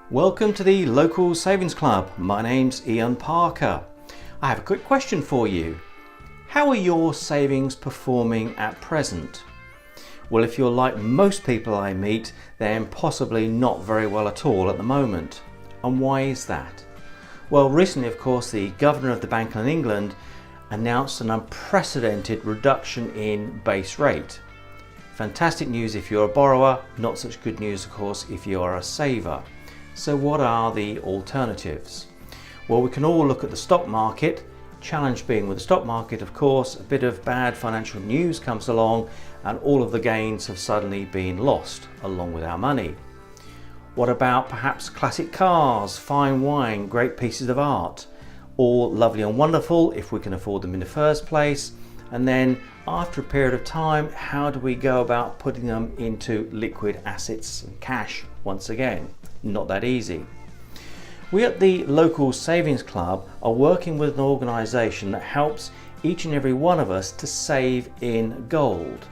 Welcome to the Local Savings Club. My name's Ian Parker. I have a quick question for you. How are your savings performing at present? Well, if you're like most people I meet, then possibly not very well at all at the moment. And why is that? Well, recently, of course, the Governor of the Bank of England announced an unprecedented reduction in base rate. Fantastic news if you're a borrower, not such good news, of course, if you are a saver. So what are the alternatives? Well, we can all look at the stock market. Challenge being with the stock market, of course, a bit of bad financial news comes along and all of the gains have suddenly been lost along with our money. What about perhaps classic cars, fine wine, great pieces of art? All lovely and wonderful if we can afford them in the first place. And then after a period of time, how do we go about putting them into liquid assets and cash once again? Not that easy. We at the Local Savings Club are working with an organisation that helps each and every one of us to save in gold.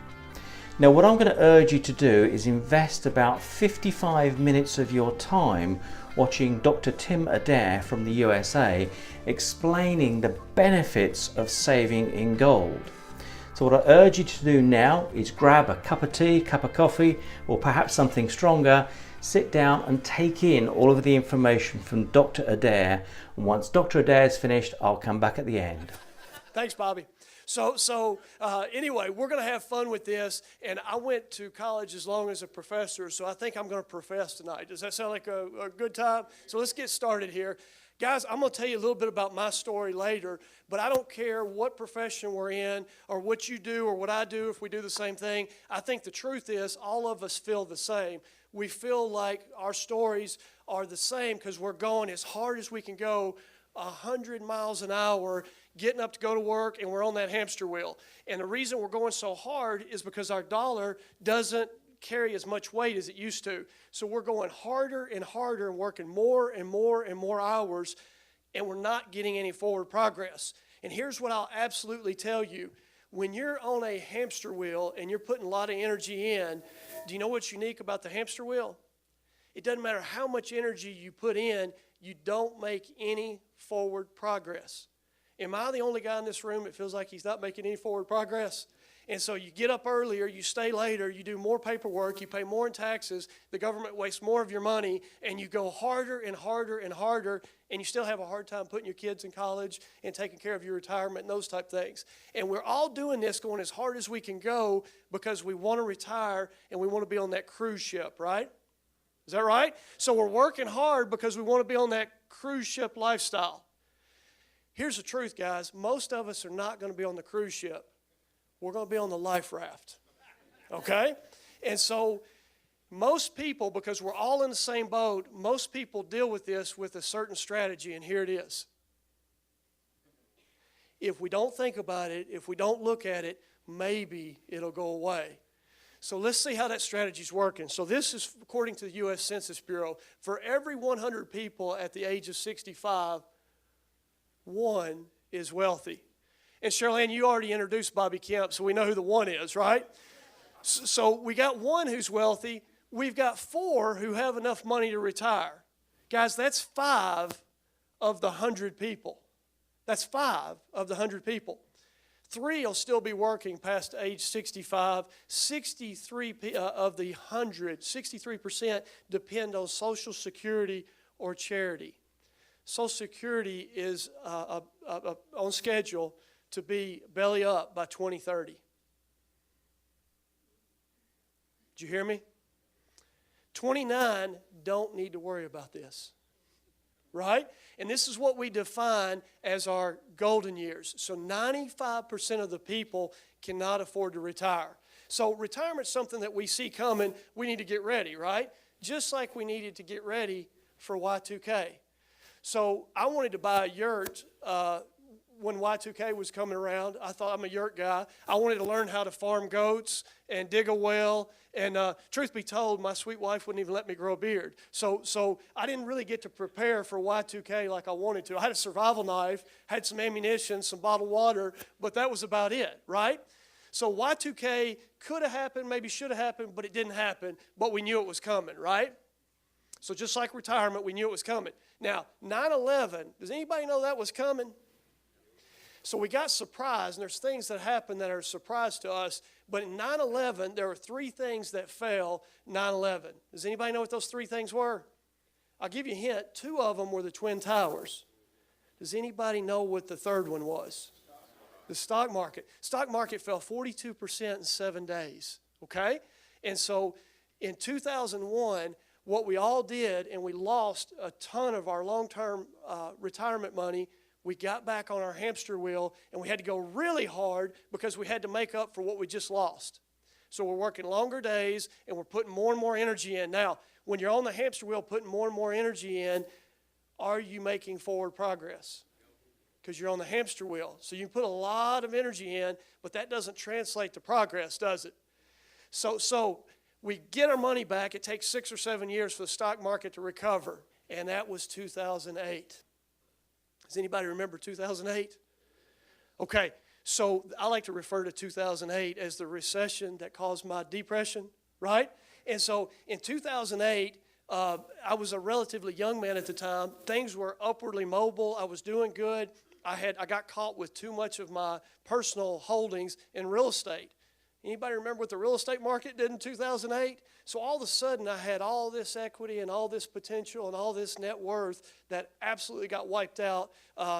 Now, what I'm going to urge you to do is invest about 55 minutes of your time watching Dr. Tim Adair from the USA explaining the benefits of saving in gold. So what I urge you to do now is grab a cup of tea, cup of coffee, or perhaps something stronger, sit down and take in all of the information from Dr. Adair. And once Dr. Adair is finished, I'll come back at the end. Thanks, Bobby. Anyway, we're going to have fun with this, and I went to college as long as a professor, so I think I'm going to profess tonight. Does that sound like a good time? So let's get started here. Guys, I'm going to tell you a little bit about my story later, but I don't care what profession we're in or what you do or what I do if we do the same thing. I think the truth is all of us feel the same. We feel like our stories are the same because we're going as hard as we can go, 100 miles an hour, getting up to go to work, and we're on that hamster wheel. And the reason we're going so hard is because our dollar doesn't carry as much weight as it used to. So we're going harder and harder and working more and more and more hours, and we're not getting any forward progress. And here's what I'll absolutely tell you. When you're on a hamster wheel and you're putting a lot of energy in, do you know what's unique about the hamster wheel? It doesn't matter how much energy you put in, you don't make any forward progress. Am I the only guy in this room that feels like he's not making any forward progress? And so you get up earlier, you stay later, you do more paperwork, you pay more in taxes, the government wastes more of your money, and you go harder and harder and harder, and you still have a hard time putting your kids in college and taking care of your retirement and those type things. And we're all doing this going as hard as we can go because we want to retire and we want to be on that cruise ship, right? Is that right? So we're working hard because we want to be on that cruise ship lifestyle. Here's the truth, guys. Most of us are not going to be on the cruise ship. We're going to be on the life raft, okay? And so most people, because we're all in the same boat, most people deal with this with a certain strategy, and here it is. If we don't think about it, if we don't look at it, maybe it'll go away. So let's see how that strategy is working. So this is according to the U.S. Census Bureau. For every 100 people at the age of 65, one is wealthy. And Charlene, you already introduced Bobby Kemp, so we know who the one is, right? So we got one who's wealthy. We've got four who have enough money to retire. Guys, that's 5 of the 100 people. That's 5 of the 100 people. 3 will still be working past age 65. 63 of the 100, 63% depend on Social Security or charity. Social Security is on schedule to be belly up by 2030. Did you hear me? 29 don't need to worry about this, right? And this is what we define as our golden years. So 95% of the people cannot afford to retire. So retirement's something that we see coming. We need to get ready, right? Just like we needed to get ready for Y2K. So I wanted to buy a yurt when Y2K was coming around. I thought, I'm a yurt guy. I wanted to learn how to farm goats and dig a well. And truth be told, my sweet wife wouldn't even let me grow a beard. So I didn't really get to prepare for Y2K like I wanted to. I had a survival knife, had some ammunition, some bottled water, but that was about it, right? So Y2K could have happened, maybe should have happened, but it didn't happen. But we knew it was coming, right? So just like retirement, we knew it was coming. Now, 9/11, does anybody know that was coming? So we got surprised, and there's things that happen that are a surprise to us. But in 9/11, there were three things that fell 9/11. Does anybody know what those three things were? I'll give you a hint. Two of them were the Twin Towers. Does anybody know what the third one was? The stock market. Stock market fell 42% in 7 days, okay? And so in 2001, what we all did, and we lost a ton of our long-term retirement money, we got back on our hamster wheel, and we had to go really hard because we had to make up for what we just lost. So we're working longer days, and we're putting more and more energy in. Now, when you're on the hamster wheel putting more and more energy in, are you making forward progress? Because you're on the hamster wheel. So you put a lot of energy in, but that doesn't translate to progress, does it? So we get our money back. It takes 6 or 7 years for the stock market to recover, and that was 2008. Does anybody remember 2008? Okay, so I like to refer to 2008 as the recession that caused my depression, right? And so in 2008, I was a relatively young man at the time. Things were upwardly mobile. I was doing good. I got caught with too much of my personal holdings in real estate. Anybody remember what the real estate market did in 2008? So all of a sudden I had all this equity and all this potential and all this net worth that absolutely got wiped out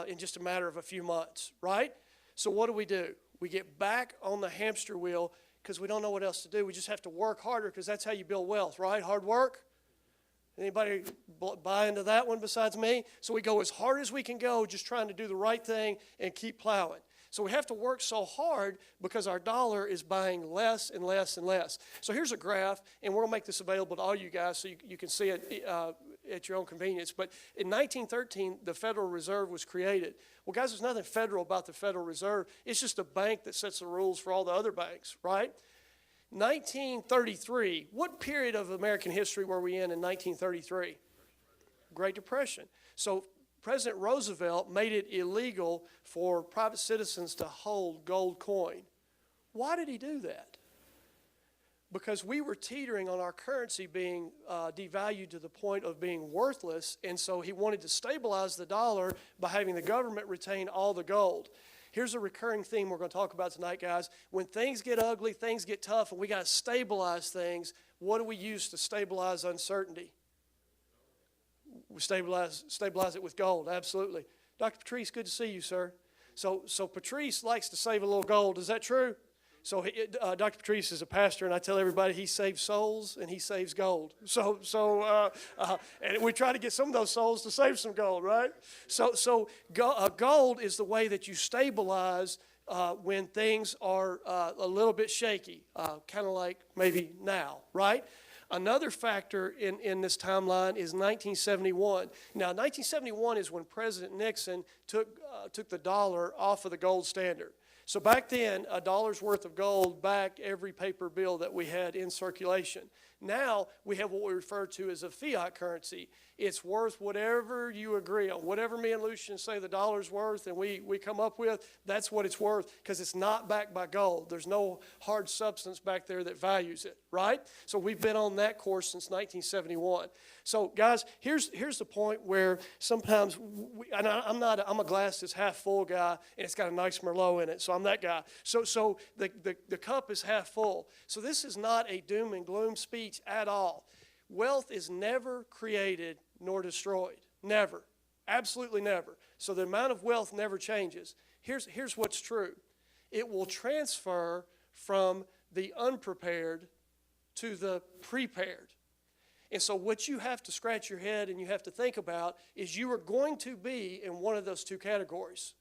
in just a matter of a few months, right? So what do? We get back on the hamster wheel because we don't know what else to do. We just have to work harder because that's how you build wealth, right? Hard work. Anybody buy into that one besides me? So we go as hard as we can go, just trying to do the right thing and keep plowing. So we have to work so hard because our dollar is buying less and less and less. So here's a graph, and we're going to make this available to all you guys so you can see it at your own convenience. But in 1913, the Federal Reserve was created. Well, guys, there's nothing federal about the Federal Reserve. It's just a bank that sets the rules for all the other banks, right? 1933, what period of American history were we in 1933? Great Depression. So President Roosevelt made it illegal for private citizens to hold gold coin. Why did he do that? Because we were teetering on our currency being devalued to the point of being worthless, and so he wanted to stabilize the dollar by having the government retain all the gold. Here's a recurring theme we're going to talk about tonight, guys. When things get ugly, things get tough, and we got to stabilize things, what do we use to stabilize uncertainty? We stabilize it with gold, absolutely. Dr. Patrice, good to see you, sir. So Patrice likes to save a little gold. Is that true? So Dr. Patrice is a pastor, and I tell everybody he saves souls and he saves gold. And we try to get some of those souls to save some gold, right? So gold is the way that you stabilize when things are a little bit shaky, kind of like maybe now, right? Another factor in this timeline is 1971. Now, 1971 is when President Nixon took the dollar off of the gold standard. So back then, $1's worth of gold backed every paper bill that we had in circulation. Now, we have what we refer to as a fiat currency. It's worth whatever you agree on. Whatever me and Lucian say the dollar's worth and we come up with, that's what it's worth because it's not backed by gold. There's no hard substance back there that values it, right? So we've been on that course since 1971. So, guys, here's the point where sometimes, I'm a glass that's half full guy, and it's got a nice Merlot in it, so I'm that guy. So the cup is half full. So this is not a doom and gloom speech at all. Wealth is never created nor destroyed. Never. Absolutely never. So the amount of wealth never changes. Here's what's true. It will transfer from the unprepared to the prepared. And so what you have to scratch your head and you have to think about is you are going to be in one of those two categories.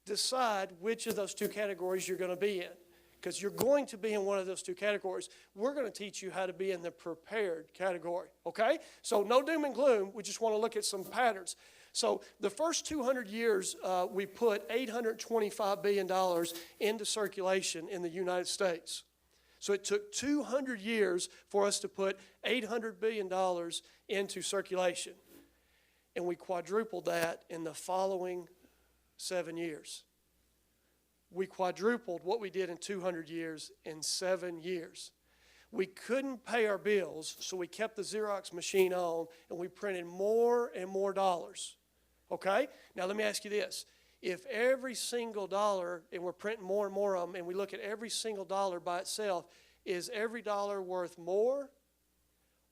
Decide which of those two categories you're going to be in. Because you're going to be in one of those two categories. We're going to teach you how to be in the prepared category, okay? So no doom and gloom. We just want to look at some patterns. So the first 200 years, we put $825 billion into circulation in the United States. So it took 200 years for us to put $800 billion into circulation. And we quadrupled that in the following 7 years. We quadrupled what we did in 200 years in 7 years. We couldn't pay our bills, so we kept the Xerox machine on, and we printed more and more dollars. Okay? Now let me ask you this. If every single dollar, and we're printing more and more of them, and we look at every single dollar by itself, is every dollar worth more,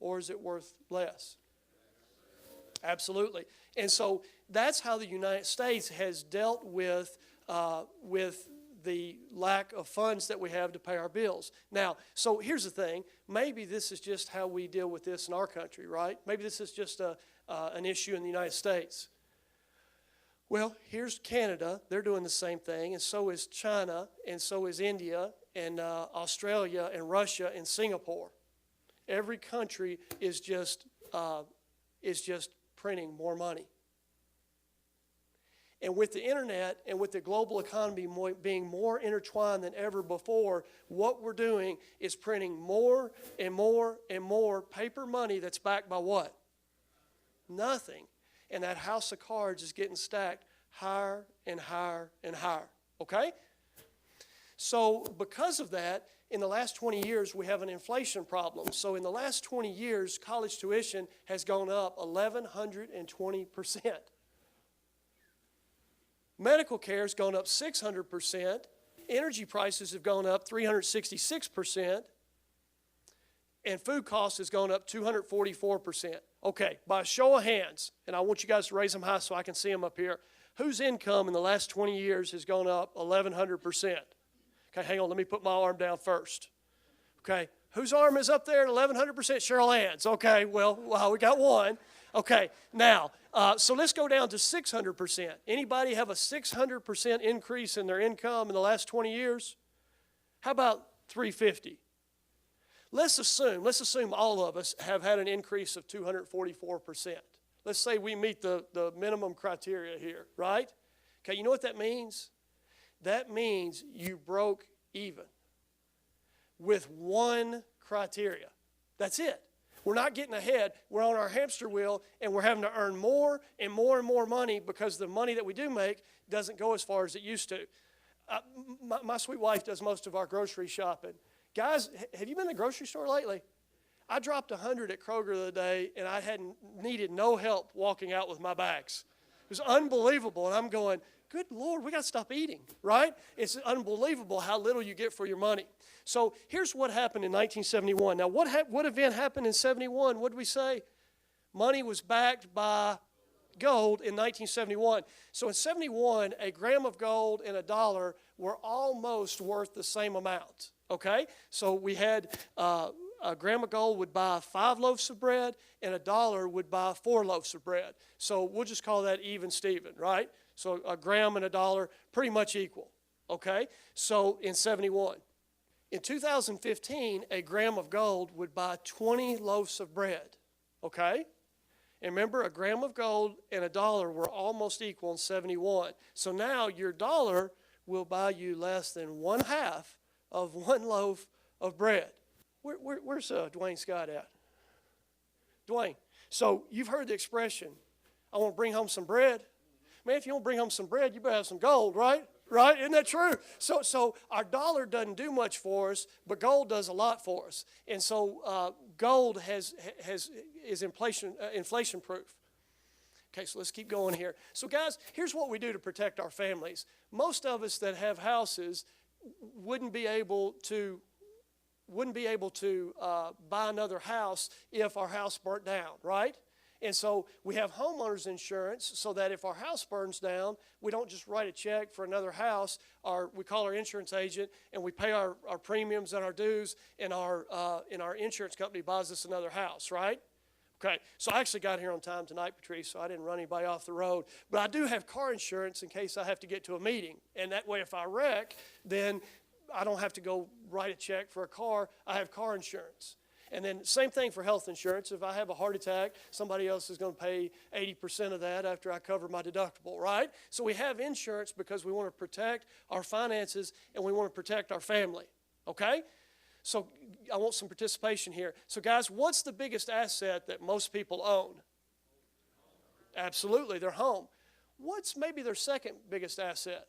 or is it worth less? Absolutely. And so that's how the United States has dealt with the lack of funds that we have to pay our bills. Now, so here's the thing. Maybe this is just how we deal with this in our country, right? Maybe this is just an issue in the United States. Well, here's Canada. They're doing the same thing, and so is China, and so is India, and Australia, and Russia, and Singapore. Every country is just printing more money. And with the internet and with the global economy being more intertwined than ever before, what we're doing is printing more and more and more paper money that's backed by what? Nothing. And that house of cards is getting stacked higher and higher and higher. Okay? So because of that, in the last 20 years, we have an inflation problem. So in the last 20 years, college tuition has gone up 1,120%. Medical care has gone up 600%. Energy prices have gone up 366%. And food costs has gone up 244%. Okay, by a show of hands, and I want you guys to raise them high so I can see them up here, whose income in the last 20 years has gone up 1,100%? Okay, hang on, let me put my arm down first. Okay, whose arm is up there at 1,100%? Cheryl Ann's. Okay, well, we got one. Okay, now, so let's go down to 600%. Anybody have a 600% increase in their income in the last 20 years? How about 350? Let's assume all of us have had an increase of 244%. Let's say we meet the minimum criteria here, right? Okay, you know what that means? That means you broke even with one criteria. That's it. We're not getting ahead. We're on our hamster wheel, and we're having to earn more and more and more money because the money that we do make doesn't go as far as it used to. My sweet wife does most of our grocery shopping. Guys, have you been to the grocery store lately? I dropped 100 at Kroger the other day, and I needed no help walking out with my bags. It was unbelievable, and I'm going, good Lord, we got to stop eating, right? It's unbelievable how little you get for your money. So here's what happened in 1971. Now, what event happened in 71? What did we say? Money was backed by gold in 1971. So in 71, a gram of gold and $1 were almost worth the same amount, okay? So we had a gram of gold would buy 5 loaves of bread, and $1 would buy 4 loaves of bread. So we'll just call that even Steven, right? So a gram and $1, pretty much equal, okay? So in 71. In 2015, a gram of gold would buy 20 loaves of bread, okay? And remember, a gram of gold and $1 were almost equal in 71. So now your dollar will buy you less than 1/2 of 1 loaf of bread. Where's Dwayne Scott at? Dwayne, so you've heard the expression, I want to bring home some bread. Man, if you want to bring home some bread, you better have some gold, right? Right? Isn't that true? So our dollar doesn't do much for us, but gold does a lot for us. And so gold is inflation proof. Okay, so let's keep going here. So guys, here's what we do to protect our families. Most of us that have houses wouldn't be able to buy another house if our house burnt down, right? And so we have homeowners insurance so that if our house burns down, we don't just write a check for another house. We call our insurance agent and we pay our premiums and our dues, and our insurance company buys us another house, right? Okay, so I actually got here on time tonight, Patrice, so I didn't run anybody off the road. But I do have car insurance in case I have to get to a meeting. And that way if I wreck, then I don't have to go write a check for a car. I have car insurance. And then same thing for health insurance. If I have a heart attack, somebody else is going to pay 80% of that after I cover my deductible, right? So we have insurance because we want to protect our finances and we want to protect our family, okay? So I want some participation here. So guys, what's the biggest asset that most people own? Absolutely, their home. What's maybe their second biggest asset?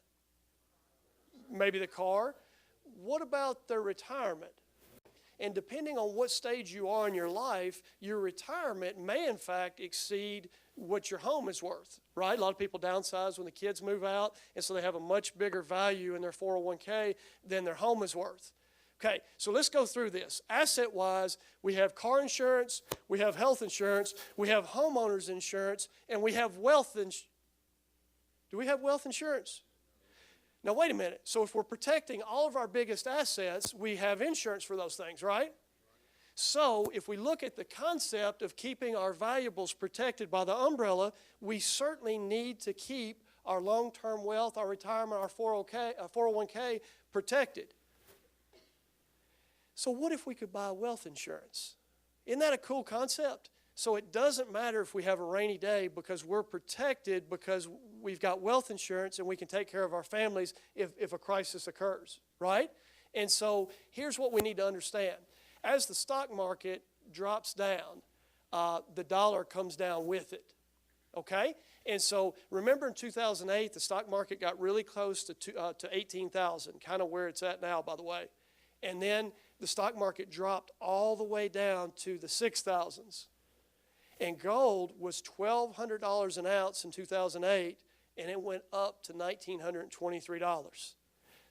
Maybe the car. What about their retirement? And depending on what stage you are in your life, your retirement may in fact exceed what your home is worth, right? A lot of people downsize when the kids move out, and so they have a much bigger value in their 401k than their home is worth. Okay, so let's go through this. Asset-wise, we have car insurance, we have health insurance, we have homeowners insurance, and we have wealth insurance. Do we have wealth insurance? Now, wait a minute. So if we're protecting all of our biggest assets, we have insurance for those things, right? So if we look at the concept of keeping our valuables protected by the umbrella, we certainly need to keep our long-term wealth, our retirement, our 401k protected. So what if we could buy wealth insurance? Isn't that a cool concept? So it doesn't matter if we have a rainy day because we're protected because we've got wealth insurance and we can take care of our families if a crisis occurs, right? And so here's what we need to understand. As the stock market drops down, the dollar comes down with it, okay? And so remember in 2008, the stock market got really close to 18,000, kind of where it's at now, by the way. And then the stock market dropped all the way down to the 6,000s. And gold was $1,200 an ounce in 2008, and it went up to $1,923.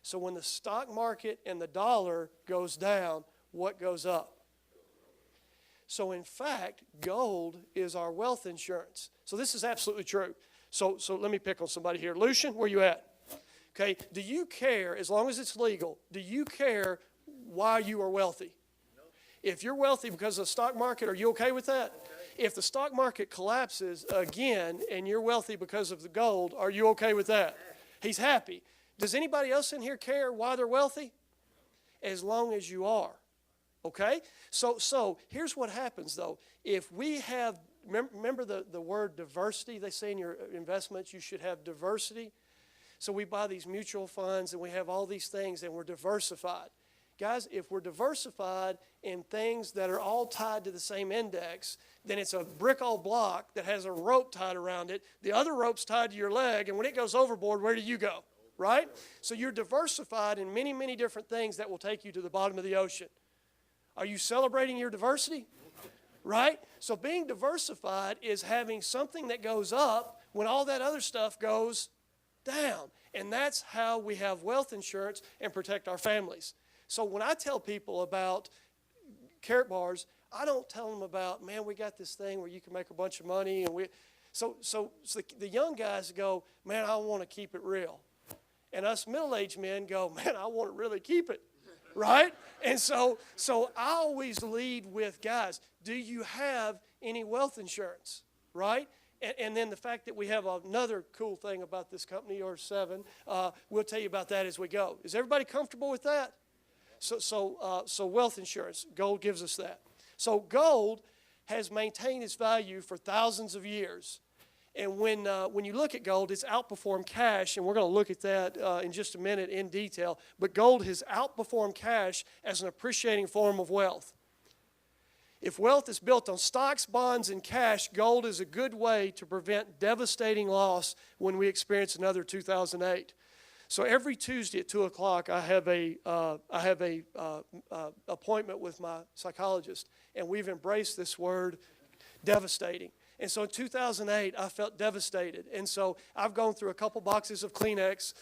So when the stock market and the dollar goes down, what goes up? So in fact, gold is our wealth insurance. So this is absolutely true. So let me pick on somebody here. Lucian, where you at? Okay, do you care, as long as it's legal, do you care why you are wealthy? If you're wealthy because of the stock market, are you okay with that? If the stock market collapses again and you're wealthy because of the gold, are you okay with that? He's happy. Does anybody else in here care why they're wealthy? As long as you are. Okay? So here's what happens though. If we have, remember the word diversity? They say in your investments you should have diversity. So we buy these mutual funds and we have all these things and we're diversified. Guys, if we're diversified in things that are all tied to the same index, then it's a brick old block that has a rope tied around it. The other rope's tied to your leg, and when it goes overboard, where do you go? Right? So you're diversified in many, many different things that will take you to the bottom of the ocean. Are you celebrating your diversity? Right? So being diversified is having something that goes up when all that other stuff goes down. And that's how we have wealth insurance and protect our families. So when I tell people about Karatbars, I don't tell them about, man, we got this thing where you can make a bunch of money. And so the young guys go, man, I want to keep it real. And us middle-aged men go, man, I want to really keep it, right? And so I always lead with, guys, do you have any wealth insurance, right? And then the fact that we have another cool thing about this company, or 7, we'll tell you about that as we go. Is everybody comfortable with that? So wealth insurance, gold gives us that. So gold has maintained its value for thousands of years. And when you look at gold, it's outperformed cash, and we're going to look at that in just a minute in detail. But gold has outperformed cash as an appreciating form of wealth. If wealth is built on stocks, bonds, and cash, gold is a good way to prevent devastating loss when we experience another 2008. So every Tuesday at 2 o'clock, I have a appointment with my psychologist, and we've embraced this word, devastating. And so in 2008, I felt devastated. And so I've gone through a couple boxes of Kleenex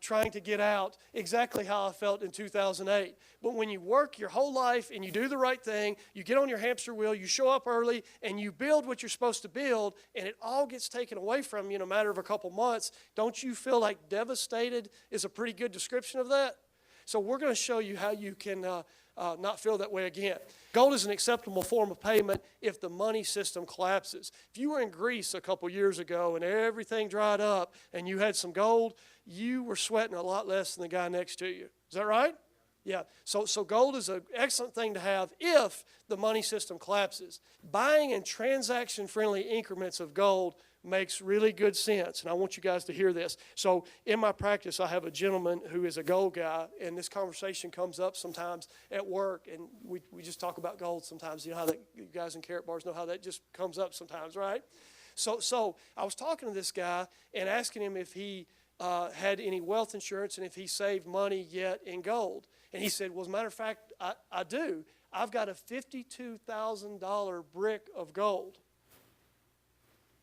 trying to get out exactly how I felt in 2008. But when you work your whole life and you do the right thing, you get on your hamster wheel, you show up early, and you build what you're supposed to build, and it all gets taken away from you in a matter of a couple months, don't you feel like devastated is a pretty good description of that? So we're going to show you how you can not feel that way again. Gold is an acceptable form of payment if the money system collapses. If you were in Greece a couple years ago and everything dried up and you had some gold, you were sweating a lot less than the guy next to you. Is that right? Yeah. So gold is an excellent thing to have if the money system collapses. Buying in transaction-friendly increments of gold makes really good sense, and I want you guys to hear this. So in my practice, I have a gentleman who is a gold guy, and this conversation comes up sometimes at work, and we just talk about gold sometimes. You know how that, you guys in Karatbars know how that just comes up sometimes, right? So I was talking to this guy and asking him if he had any wealth insurance and if he saved money yet in gold. And he said, well, as a matter of fact, I do. I've got a $52,000 brick of gold.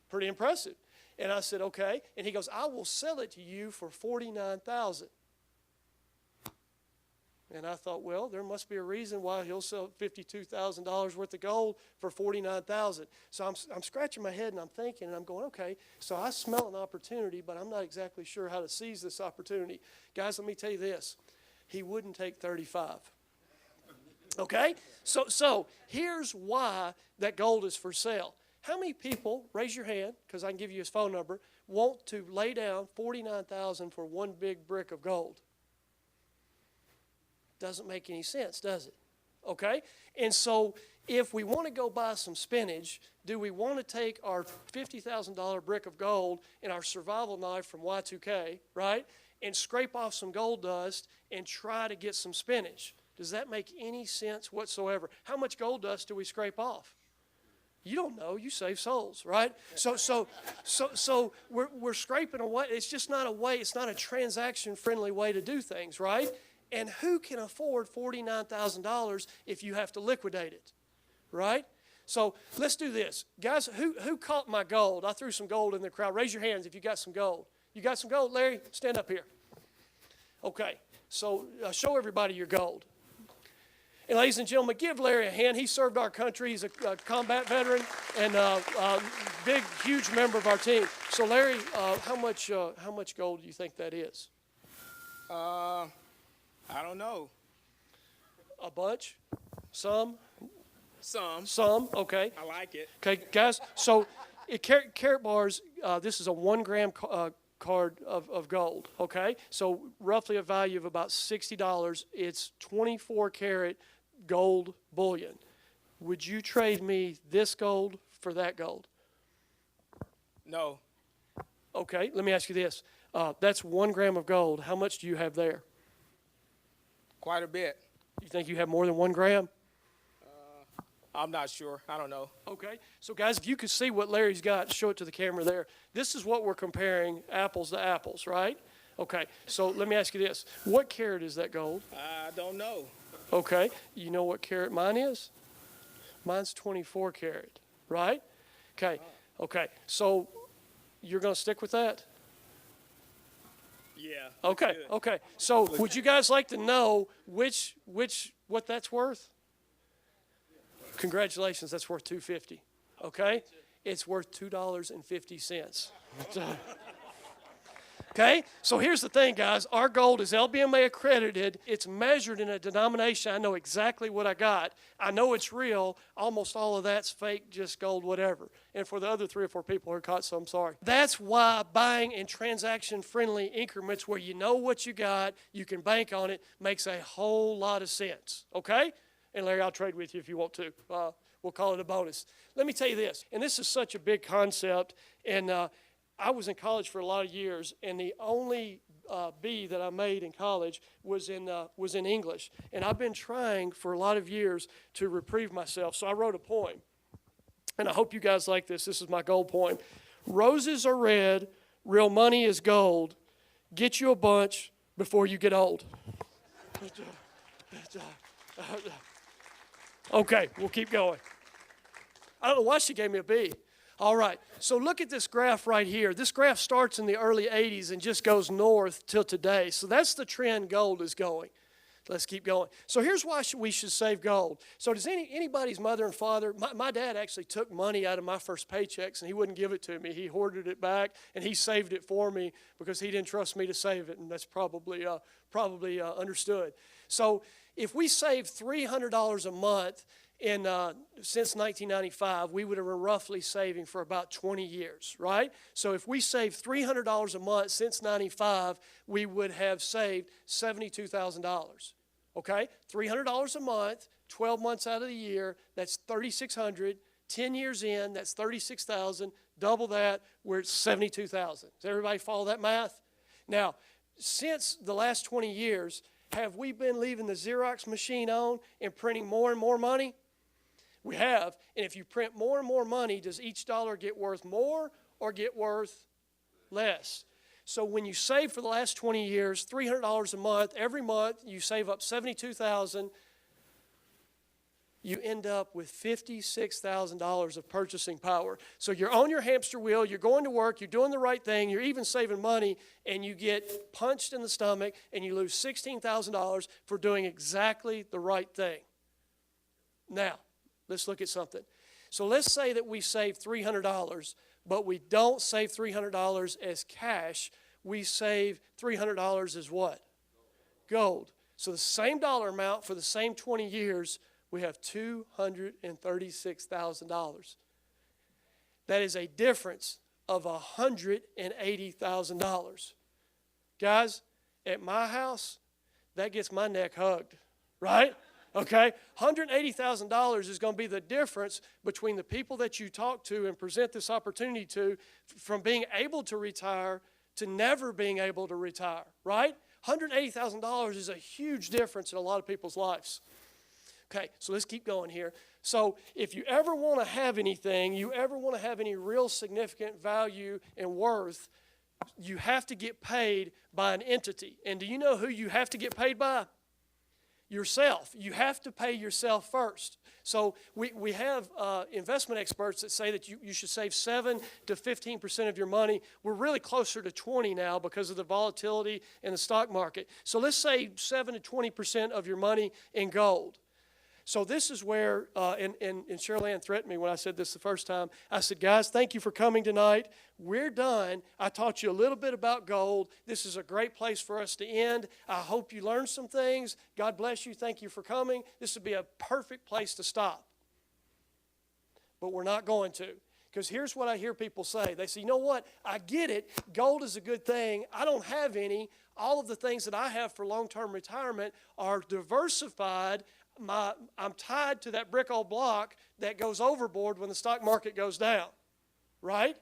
Pretty impressive. And I said, okay. And he goes, I will sell it to you for $49,000. And I thought, well, there must be a reason why he'll sell $52,000 worth of gold for $49,000. So I'm scratching my head and I'm thinking and I'm going, okay, so I smell an opportunity, but I'm not exactly sure how to seize this opportunity. Guys, let me tell you this. He wouldn't take 35. Okay? So here's why that gold is for sale. How many people, raise your hand, because I can give you his phone number, want to lay down $49,000 for one big brick of gold? Doesn't make any sense, does it? Okay? And so if we want to go buy some spinach, do we want to take our $50,000 brick of gold and our survival knife from Y2K, right, and scrape off some gold dust and try to get some spinach? Does that make any sense whatsoever? How much gold dust do we scrape off? You don't know. You save souls, right? So we're scraping away. It's just not a way. It's not a transaction-friendly way to do things, right? And who can afford $49,000 if you have to liquidate it, right? So let's do this. Guys, who caught my gold? I threw some gold in the crowd. Raise your hands if you got some gold. You got some gold, Larry? Stand up here. Okay, so show everybody your gold. And ladies and gentlemen, give Larry a hand. He served our country. He's a combat veteran and a big, huge member of our team. So Larry, how much gold do you think that is? I don't know. A bunch? Some? Some. Okay. I like it. Okay, guys, so Karat bars, this is a 1 gram card of gold, okay? So roughly a value of about $60. It's 24 karat gold bullion. Would you trade me this gold for that gold? No. Okay, let me ask you this. That's 1 gram of gold. How much do you have there? Quite a bit. You think you have more than 1 gram? I'm not sure. I don't know. Okay. So, guys, if you could see what Larry's got, show it to the camera there. This is what we're comparing apples to apples, right? Okay. So let me ask you this. What carat is that gold? I don't know. Okay. You know what carat mine is? Mine's 24 karat, right? Okay. Okay. So you're going to stick with that? Yeah. Okay. Okay. So would you guys like to know what that's worth? Congratulations, that's worth $2.50. Okay? It's worth $2.50. Okay? So here's the thing, guys. Our gold is LBMA accredited. It's measured in a denomination. I know exactly what I got. I know it's real. Almost all of that's fake, just gold, whatever. And for the other 3 or 4 people who are caught, so I'm sorry. That's why buying in transaction-friendly increments where you know what you got, you can bank on it, makes a whole lot of sense. Okay? And Larry, I'll trade with you if you want to. We'll call it a bonus. Let me tell you this, and this is such a big concept, and I was in college for a lot of years, and the only B that I made in college was in English. And I've been trying for a lot of years to reprieve myself, so I wrote a poem. And I hope you guys like this. This is my gold poem. Roses are red, real money is gold. Get you a bunch before you get old. Okay, we'll keep going. I don't know why she gave me a B. All right, so look at this graph right here. This graph starts in the early 80s and just goes north till today. So that's the trend gold is going. Let's keep going. So here's why we should save gold. So does anybody's mother and father, my dad actually took money out of my first paychecks and he wouldn't give it to me. He hoarded it back and he saved it for me because he didn't trust me to save it, and that's probably understood. So if we saved $300 a month since 1995, we would have been roughly saving for about 20 years, right? So if we saved $300 a month since 95, we would have saved $72,000. Okay? $300 a month, 12 months out of the year, that's $3,600. 10 years in, that's $36,000. Double that, we're at $72,000. Does everybody follow that math? Now, since the last 20 years, have we been leaving the Xerox machine on and printing more and more money? We have. And if you print more and more money, does each dollar get worth more or get worth less? So when you save for the last 20 years, $300 a month, every month you save up $72,000, you end up with $56,000 of purchasing power. So you're on your hamster wheel, you're going to work, you're doing the right thing, you're even saving money, and you get punched in the stomach and you lose $16,000 for doing exactly the right thing. Now, let's look at something. So let's say that we save $300, but we don't save $300 as cash. We save $300 as what? Gold. So the same dollar amount for the same 20 years, we have $236,000. That is a difference of $180,000. Guys, at my house, that gets my neck hugged, right? Okay? $180,000 is going to be the difference between the people that you talk to and present this opportunity to from being able to retire to never being able to retire, right? $180,000 is a huge difference in a lot of people's lives. Okay, so let's keep going here. So if you ever want to have anything, you ever want to have any real significant value and worth, you have to get paid by an entity. And do you know who you have to get paid by? Yourself. You have to pay yourself first. So we have investment experts that say that you should save 7 to 15% of your money. We're really closer to 20 now because of the volatility in the stock market. So let's say 7 to 20% of your money in gold. So this is where, and Cheryl Ann threatened me when I said this the first time. I said, guys, thank you for coming tonight. We're done. I taught you a little bit about gold. This is a great place for us to end. I hope you learned some things. God bless you. Thank you for coming. This would be a perfect place to stop. But we're not going to. Because here's what I hear people say. They say, you know what? I get it. Gold is a good thing. I don't have any. All of the things that I have for long-term retirement are diversified. I'm tied to that brick old block that goes overboard when the stock market goes down, right?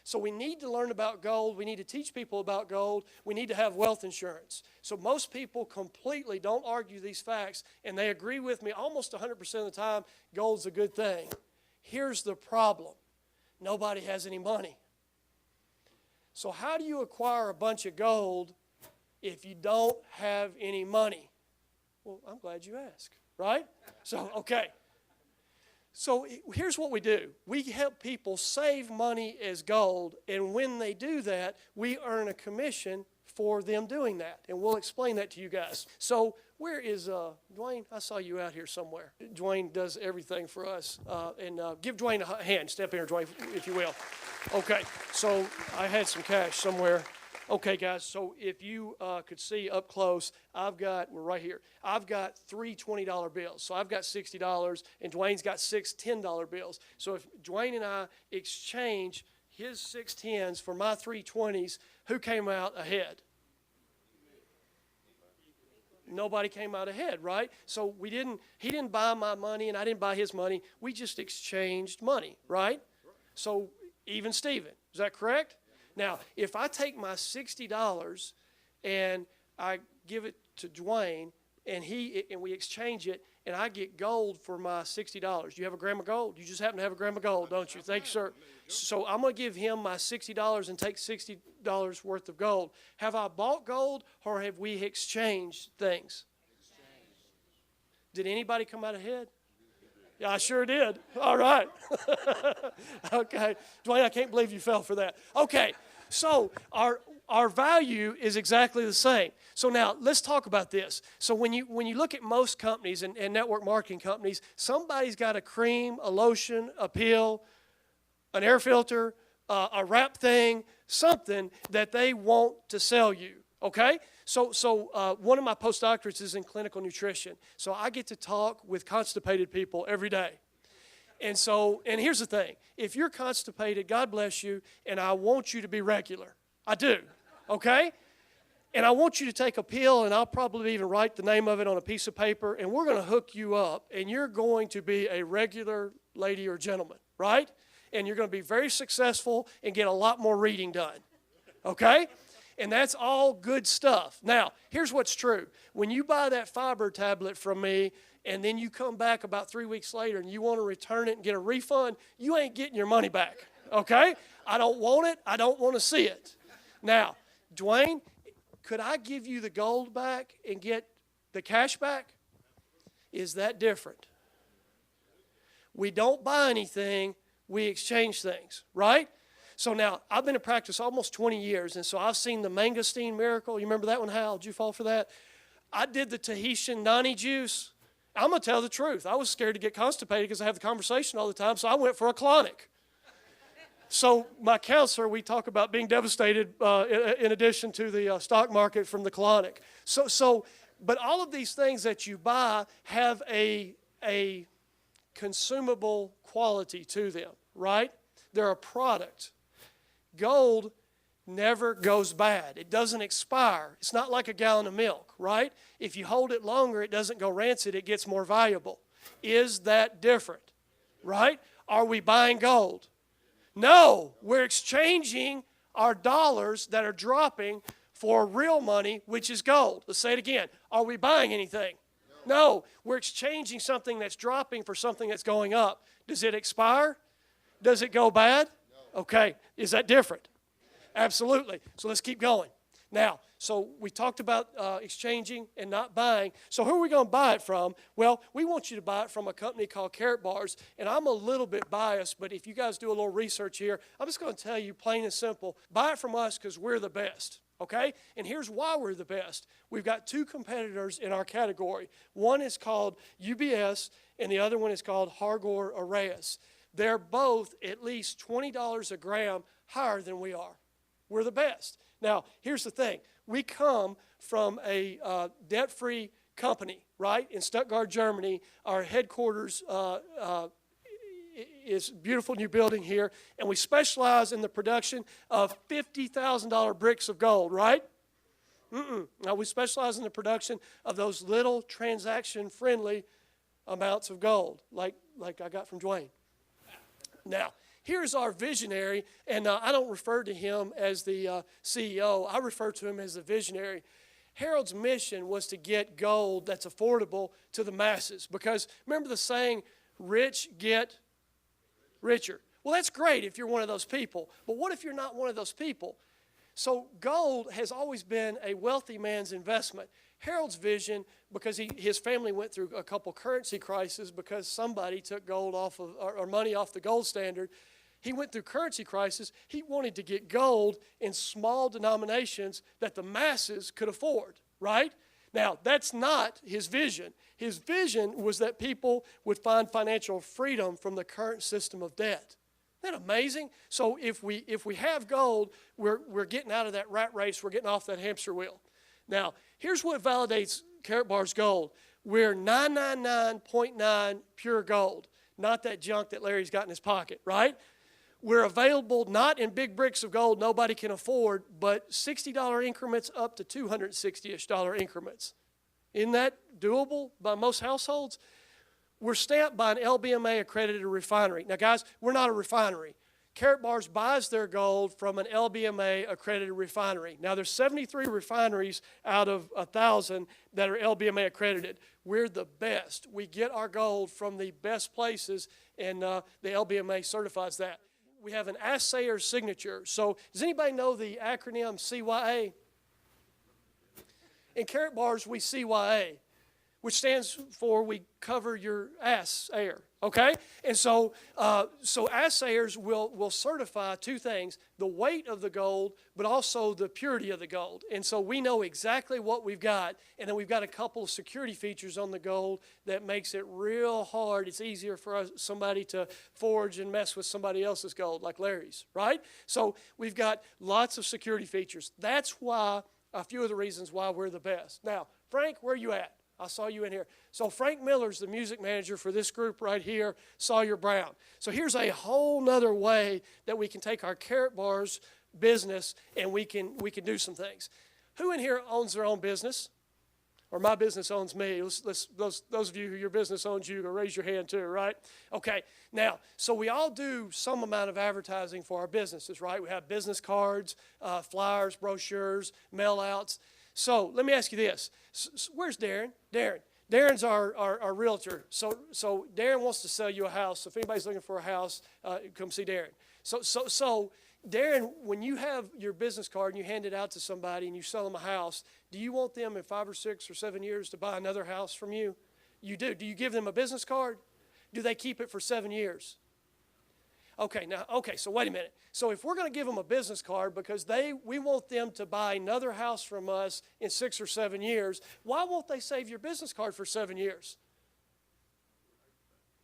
So we need to learn about gold. We need to teach people about gold. We need to have wealth insurance. So most people completely don't argue these facts, and they agree with me almost 100% of the time, gold's a good thing. Here's the problem. Nobody has any money. So how do you acquire a bunch of gold if you don't have any money? Well, I'm glad you asked, right? So, okay. So here's what we do. We help people save money as gold, and when they do that, we earn a commission for them doing that, and we'll explain that to you guys. So where is Dwayne? I saw you out here somewhere. Dwayne does everything for us, and give Dwayne a hand. Step in here, Dwayne, if you will. Okay, so I had some cash somewhere. Okay, guys, so if you could see up close, we're right here. I've got 3 $20 bills. So I've got $60, and Dwayne's got 6 $10 bills. So if Dwayne and I exchange his 6 10s for my 3 20s, who came out ahead? Nobody came out ahead, right? So he didn't buy my money, and I didn't buy his money. We just exchanged money, right? So even Steven, is that correct? Now, if I take my $60 and I give it to Dwayne, and we exchange it, and I get gold for my $60. You have a gram of gold? You just happen to have a gram of gold, don't you? Thank you, sir. So I'm going to give him my $60 and take $60 worth of gold. Have I bought gold, or have we exchanged things? Did anybody come out ahead? Yeah, I sure did. All right. Okay. Dwayne, I can't believe you fell for that. Okay. So our value is exactly the same. So now let's talk about this. So when you look at most companies and network marketing companies, somebody's got a cream, a lotion, a peel, an air filter, a wrap thing, something that they want to sell you. Okay? So one of my postdoctorates is in clinical nutrition. So I get to talk with constipated people every day. And here's the thing. If you're constipated, God bless you, and I want you to be regular. I do. Okay? And I want you to take a pill, and I'll probably even write the name of it on a piece of paper, and we're going to hook you up, and you're going to be a regular lady or gentleman, right? And you're going to be very successful and get a lot more reading done. Okay? And that's all good stuff. Now, here's what's true. When you buy that fiber tablet from me, and then you come back about 3 weeks later and you want to return it and get a refund, you ain't getting your money back, okay? I don't want it. I don't want to see it. Now, Dwayne, could I give you the gold back and get the cash back? Is that different? We don't buy anything, we exchange things, right? So now, I've been in practice almost 20 years, and so I've seen the mangosteen miracle. You remember that one, Hal? Did you fall for that? I did the Tahitian nani juice. I'm going to tell the truth. I was scared to get constipated because I have the conversation all the time, so I went for a colonic. So my counselor, we talk about being devastated in addition to the stock market from the colonic. But all of these things that you buy have a consumable quality to them, right? They're a product. Gold never goes bad. It doesn't expire. It's not like a gallon of milk, right? If you hold it longer, it doesn't go rancid. It gets more valuable. Is that different, right? Are we buying gold? No, we're exchanging our dollars that are dropping for real money, which is gold. Let's say it again. Are we buying anything? No, we're exchanging something that's dropping for something that's going up. Does it expire? Does it go bad? Okay, is that different? Absolutely. So let's keep going. Now, so we talked about exchanging and not buying. So who are we going to buy it from? Well, we want you to buy it from a company called Karatbars. And I'm a little bit biased, but if you guys do a little research here, I'm just going to tell you plain and simple, buy it from us because we're the best. Okay? And here's why we're the best. We've got two competitors in our category. One is called UBS, and the other one is called Hargor Arrayas. They're both at least $20 a gram higher than we are. We're the best. Now, here's the thing. We come from a debt-free company, right, in Stuttgart, Germany. Our headquarters is a beautiful new building here, and we specialize in the production of $50,000 bricks of gold, right? Now, we specialize in the production of those little transaction-friendly amounts of gold, like I got from Dwayne. Now, here's our visionary, and I don't refer to him as the CEO. I refer to him as the visionary. Harold's mission was to get gold that's affordable to the masses, because remember the saying, rich get richer. Well, that's great if you're one of those people, but what if you're not one of those people? So gold has always been a wealthy man's investment. Harold's vision, because his family went through a couple currency crises because somebody took gold off of, or money off the gold standard. He went through currency crisis. He wanted to get gold in small denominations that the masses could afford, right? Now, that's not his vision. His vision was that people would find financial freedom from the current system of debt. Isn't that amazing? So if we have gold, we're getting out of that rat race. We're getting off that hamster wheel. Now, here's what validates Karatbars gold. We're 999.9 pure gold, not that junk that Larry's got in his pocket, right? We're available not in big bricks of gold nobody can afford, but $60 increments up to $260-ish increments. Isn't that doable by most households? We're stamped by an LBMA accredited refinery. Now, guys, we're not a refinery. Karatbars buys their gold from an LBMA accredited refinery. Now, there's 73 refineries out of 1,000 that are LBMA accredited. We're the best. We get our gold from the best places, and the LBMA certifies that. We have an assayer signature. So does anybody know the acronym CYA? In Karatbars, we CYA, which stands for we cover your ass air, okay? And so assayers will certify two things, the weight of the gold, but also the purity of the gold. And so we know exactly what we've got, and then we've got a couple of security features on the gold that makes it real hard. It's easier for somebody to forge and mess with somebody else's gold, like Larry's, right? So we've got lots of security features. That's why, a few of the reasons why we're the best. Now, Frank, where are you at? I saw you in here. So Frank Miller's the music manager for this group right here, Sawyer Brown. So here's a whole nother way that we can take our Karatbars business and we can do some things. Who in here owns their own business? Or my business owns me. Those of you who your business owns you, raise your hand too, right? Okay, now, so we all do some amount of advertising for our businesses, right? We have business cards, flyers, brochures, mail outs. So let me ask you this. Where's Darren? Darren's our realtor. So Darren wants to sell you a house. So if anybody's looking for a house, come see Darren. So Darren, when you have your business card and you hand it out to somebody and you sell them a house, do you want them in 5 or 6 or 7 years to buy another house from you? You do. Do you give them a business card? Do they keep it for 7 years? Okay, so wait a minute. So if we're going to give them a business card because we want them to buy another house from us in 6 or 7 years, why won't they save your business card for 7 years?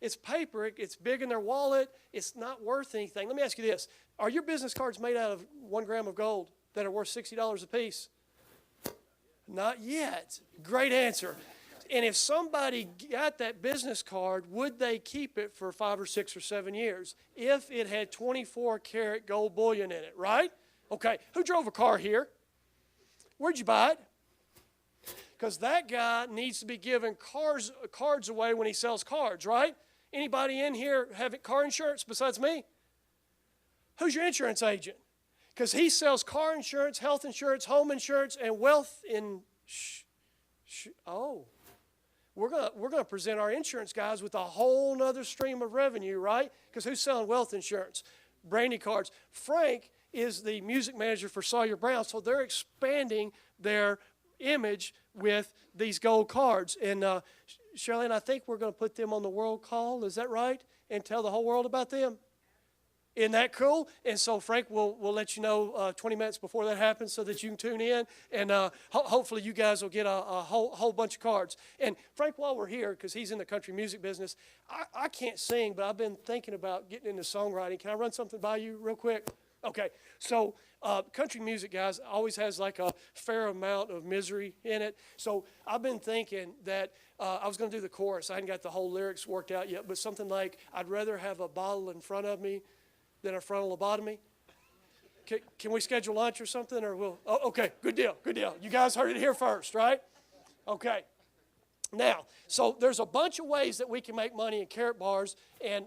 It's paper, it's big in their wallet, it's not worth anything. Let me ask you this. Are your business cards made out of 1 gram of gold that are worth $60 a piece? Not yet. Great answer. And if somebody got that business card, would they keep it for 5 or 6 or 7 years if it had 24-karat gold bullion in it, right? Okay, who drove a car here? Where'd you buy it? Because that guy needs to be giving cards away when he sells cards, right? Anybody in here have car insurance besides me? Who's your insurance agent? Because he sells car insurance, health insurance, home insurance, and wealth in. We're gonna present our insurance guys with a whole nother stream of revenue, right? Because who's selling wealth insurance? Brandy cards. Frank is the music manager for Sawyer Brown, so they're expanding their image with these gold cards. And Shirley, I think we're going to put them on the world call. Is that right? And tell the whole world about them. Isn't that cool? And so Frank will let you know 20 minutes before that happens so that you can tune in. And hopefully you guys will get a whole bunch of cards. And Frank, while we're here, because he's in the country music business, I can't sing, but I've been thinking about getting into songwriting. Can I run something by you real quick? Okay, so country music, guys, always has like a fair amount of misery in it. So I've been thinking that I was going to do the chorus. I hadn't got the whole lyrics worked out yet, but something like, I'd rather have a bottle in front of me than a frontal lobotomy. Can we schedule lunch or something? Or we'll? Oh, okay, good deal. You guys heard it here first, right? Okay. Now, so there's a bunch of ways that we can make money in Carrot Bars, and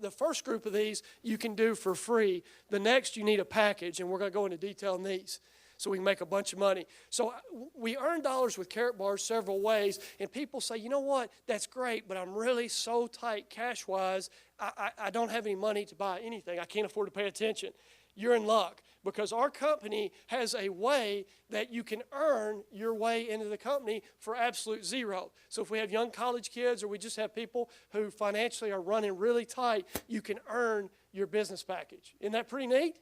the first group of these you can do for free. The next, you need a package, and we're going to go into detail on these so we can make a bunch of money. So we earn dollars with Carrot Bars several ways, and people say, you know what, that's great, but I'm really so tight cash-wise, I don't have any money to buy anything. I can't afford to pay attention. You're in luck, because our company has a way that you can earn your way into the company for absolute zero. So if we have young college kids or we just have people who financially are running really tight, you can earn your business package. Isn't that pretty neat?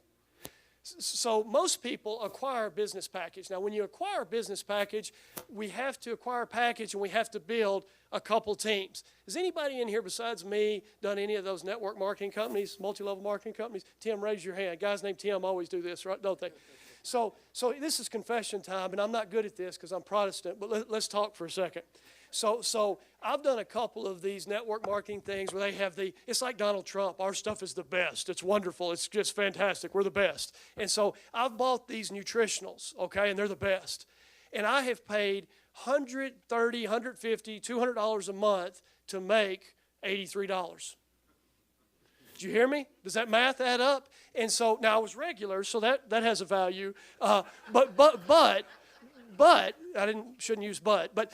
So most people acquire a business package. Now, when you acquire a business package, we have to acquire a package and we have to build a couple teams. Has anybody in here besides me done any of those network marketing companies, multi-level marketing companies? Tim, raise your hand. Guys named Tim always do this, right? Don't they? So this is confession time, and I'm not good at this because I'm Protestant, but let's talk for a second. So I've done a couple of these network marketing things where they have it's like Donald Trump. Our stuff is the best. It's wonderful. It's just fantastic. We're the best. And so I've bought these nutritionals, okay, and they're the best. And I have paid $130, $150, $200 a month to make $83. Did you hear me? Does that math add up? And so now I was regular, so that has a value. But I shouldn't use but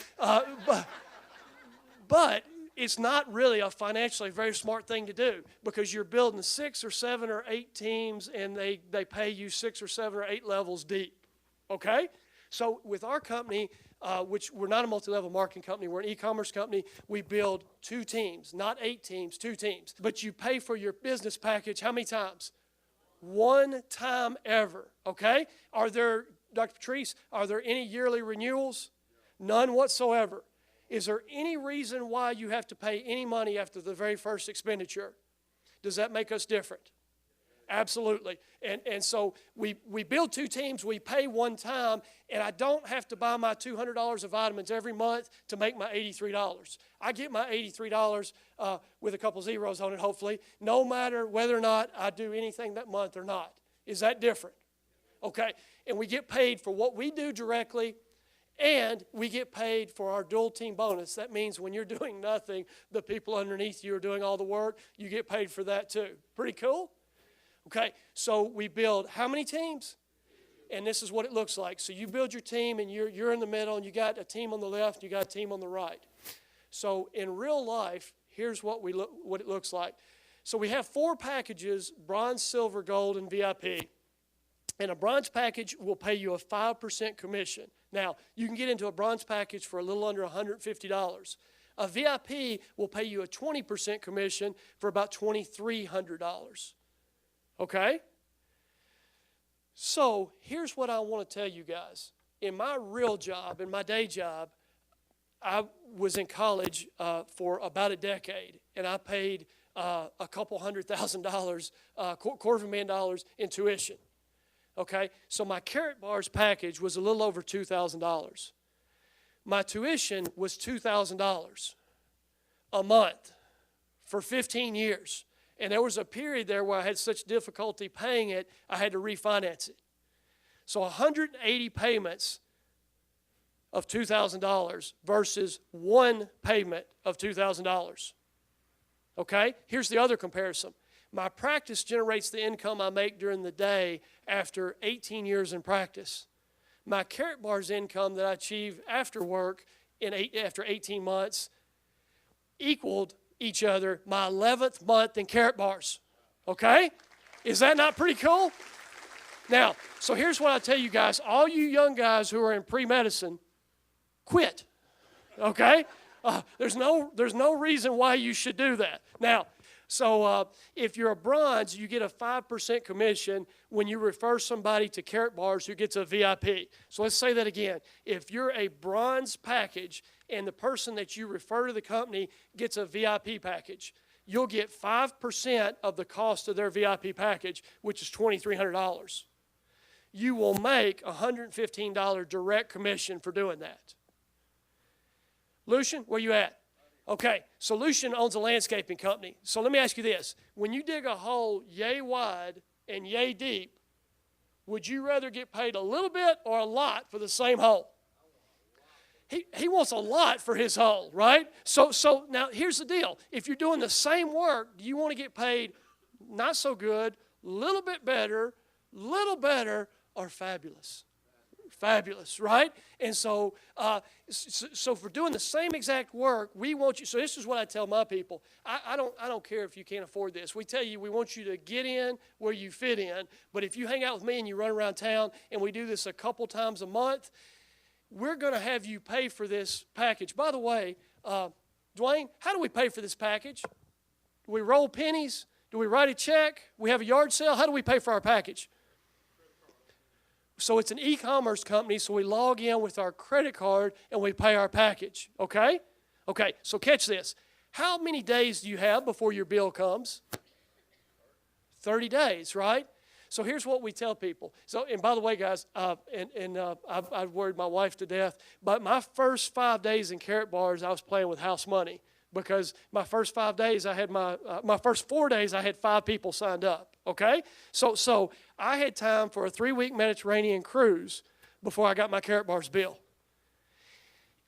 it's not really a financially very smart thing to do, because you're building 6 or 7 or 8 teams and they pay you 6 or 7 or 8 levels deep. Okay? So with our company, which we're not a multi-level marketing company, we're an e-commerce company, we build 2 teams, not 8 teams, 2 teams. But you pay for your business package how many times? 1 time ever. Okay? Dr. Patrice, are there any yearly renewals? None whatsoever. Is there any reason why you have to pay any money after the very first expenditure? Does that make us different? Absolutely. And so we build 2 teams, we pay 1 time, and I don't have to buy my $200 of vitamins every month to make my $83. I get my $83 with a couple zeros on it, hopefully, no matter whether or not I do anything that month or not. Is that different? Okay, and we get paid for what we do directly, and we get paid for our dual team bonus. That means when you're doing nothing, the people underneath you are doing all the work. You get paid for that too. Pretty cool? Okay, so we build how many teams? And this is what it looks like. So you build your team, and you're in the middle, and you got a team on the left, and you got a team on the right. So in real life, here's what it looks like. So we have 4 packages: bronze, silver, gold, and VIP. And a bronze package will pay you a 5% commission. Now, you can get into a bronze package for a little under $150. A VIP will pay you a 20% commission for about $2,300. Okay? So here's what I want to tell you guys. In my real job, in my day job, I was in college for about a decade, and I paid a couple $100,000, $250,000 in tuition. Okay, so my Karatbars package was a little over $2,000. My tuition was $2,000 a month for 15 years. And there was a period there where I had such difficulty paying it, I had to refinance it. So 180 payments of $2,000 versus one payment of $2,000. Okay, here's the other comparison. My practice generates the income I make during the day after 18 years in practice. My Karatbars income that I achieve after work after 18 months equaled each other my 11th month in Karatbars. Okay? Is that not pretty cool? Now, so here's what I tell you guys. All you young guys who are in pre-medicine, quit. Okay? There's no reason why you should do that. Now, so if you're a bronze, you get a 5% commission when you refer somebody to Karatbars who gets a VIP. So let's say that again. If you're a bronze package and the person that you refer to the company gets a VIP package, you'll get 5% of the cost of their VIP package, which is $2,300. You will make a $115 direct commission for doing that. Lucian, where you at? Okay, so Lucian owns a landscaping company. So let me ask you this. When you dig a hole yay wide and yay deep, would you rather get paid a little bit or a lot for the same hole? He wants a lot for his hole, right? So now here's the deal. If you're doing the same work, do you want to get paid not so good, little bit better, or fabulous? Fabulous, right? And so for doing the same exact work, we want you. So this is what I tell my people. I don't care if you can't afford this. We tell you we want you to get in where you fit in. But if you hang out with me and you run around town and we do this a couple times a month, we're going to have you pay for this package. By the way, Dwayne, how do we pay for this package? Do we roll pennies? Do we write a check? We have a yard sale? How do we pay for our package? So it's an e-commerce company, so we log in with our credit card and we pay our package, okay? Okay, so catch this. How many days do you have before your bill comes? 30 days, right? So here's what we tell people. So, and by the way, guys, I've worried my wife to death, but my first 5 days in Karatbars, I was playing with house money because my first 5 days, I had my first 4 days, I had 5 people signed up, okay? So I had time for a 3-week Mediterranean cruise before I got my Karatbars bill.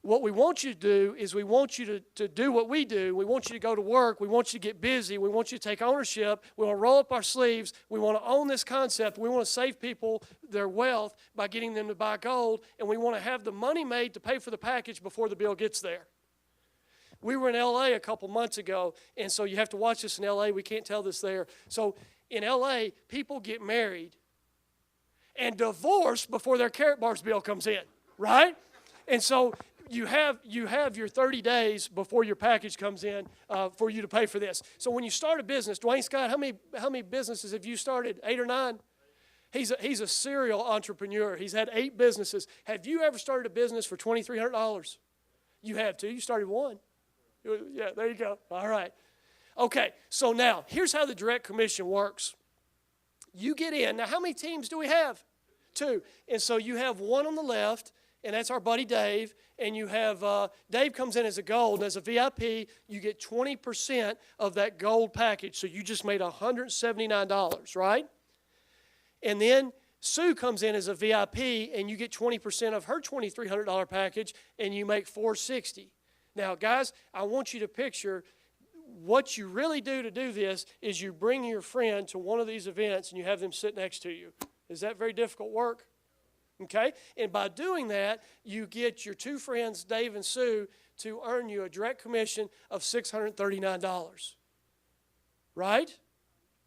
What we want you to do is we want you to do what we do. We want you to go to work. We want you to get busy. We want you to take ownership. We want to roll up our sleeves. We want to own this concept. We want to save people their wealth by getting them to buy gold, and we want to have the money made to pay for the package before the bill gets there. We were in L.A. a couple months ago, and so you have to watch this in L.A. We can't tell this there. So in L.A., people get married and divorced before their Karatbars bill comes in, right? And so you have your 30 days before your package comes in for you to pay for this. So when you start a business, Dwayne Scott, how many businesses have you started? 8 or 9? He's a serial entrepreneur. He's had 8 businesses. Have you ever started a business for $2,300? You have too. You started one. Yeah, there you go. All right. Okay, so now here's how the direct commission works. You get in. Now, how many teams do we have? 2. And so you have one on the left, and that's our buddy Dave. And you have Dave comes in as a gold, and as a VIP, you get 20% of that gold package. So you just made $179, right? And then Sue comes in as a VIP, and you get 20% of her $2,300 package, and you make $460. Now, guys, I want you to picture what you really do to do this is you bring your friend to one of these events, and you have them sit next to you. Is that very difficult work? Okay? And by doing that, you get your 2 friends, Dave and Sue, to earn you a direct commission of $639. right?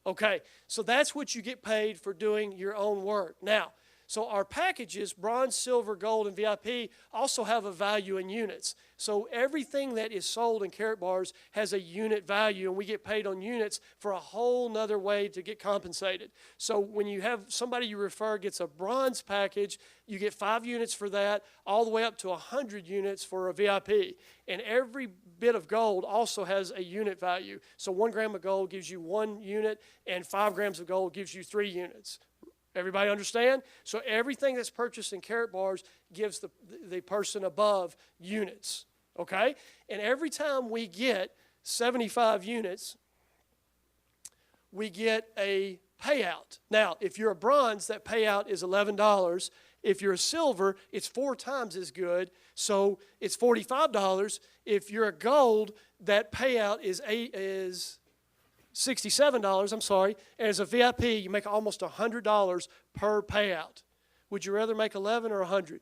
Okay, so that's what you get paid for doing your own work. Now, so our packages, bronze, silver, gold, and VIP, also have a value in units. So everything that is sold in Carrot Bars has a unit value, and we get paid on units for a whole nother way to get compensated. So when you have somebody you refer gets a bronze package, you get 5 units for that, all the way up to 100 units for a VIP. And every bit of gold also has a unit value. So 1 gram of gold gives you 1 unit, and 5 grams of gold gives you 3 units. Everybody understand? So everything that's purchased in Carrot Bars gives the person above units, okay? And every time we get 75 units, we get a payout. Now, if you're a bronze, that payout is $11. If you're a silver, it's 4 times as good, so it's $45. If you're a gold, that payout is $67, I'm sorry, and as a VIP, you make almost $100 per payout. Would you rather make 11 or 100?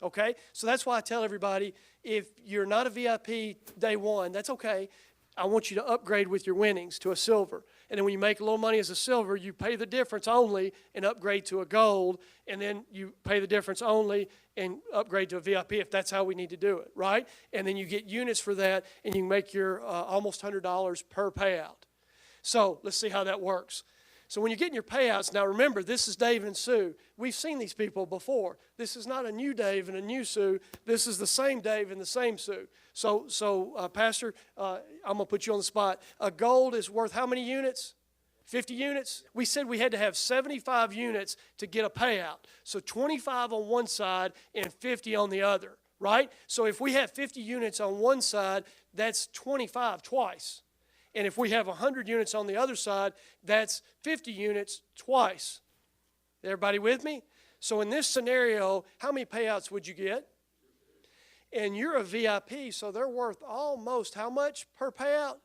Okay, so that's why I tell everybody, if you're not a VIP day one, that's okay. I want you to upgrade with your winnings to a silver. And then when you make a little money as a silver, you pay the difference only and upgrade to a gold, and then you pay the difference only and upgrade to a VIP if that's how we need to do it, right? And then you get units for that, and you can make your almost $100 per payout. So let's see how that works. So when you're getting your payouts, now remember, this is Dave and Sue. We've seen these people before. This is not a new Dave and a new Sue. This is the same Dave and the same Sue. So Pastor, I'm going to put you on the spot. A gold is worth how many units? 50 units? We said we had to have 75 units to get a payout. So 25 on one side and 50 on the other, right? So if we have 50 units on one side, that's 25 twice. And if we have 100 units on the other side, that's 50 units twice. Everybody with me? So in this scenario, how many payouts would you get? And you're a VIP, so they're worth almost how much per payout?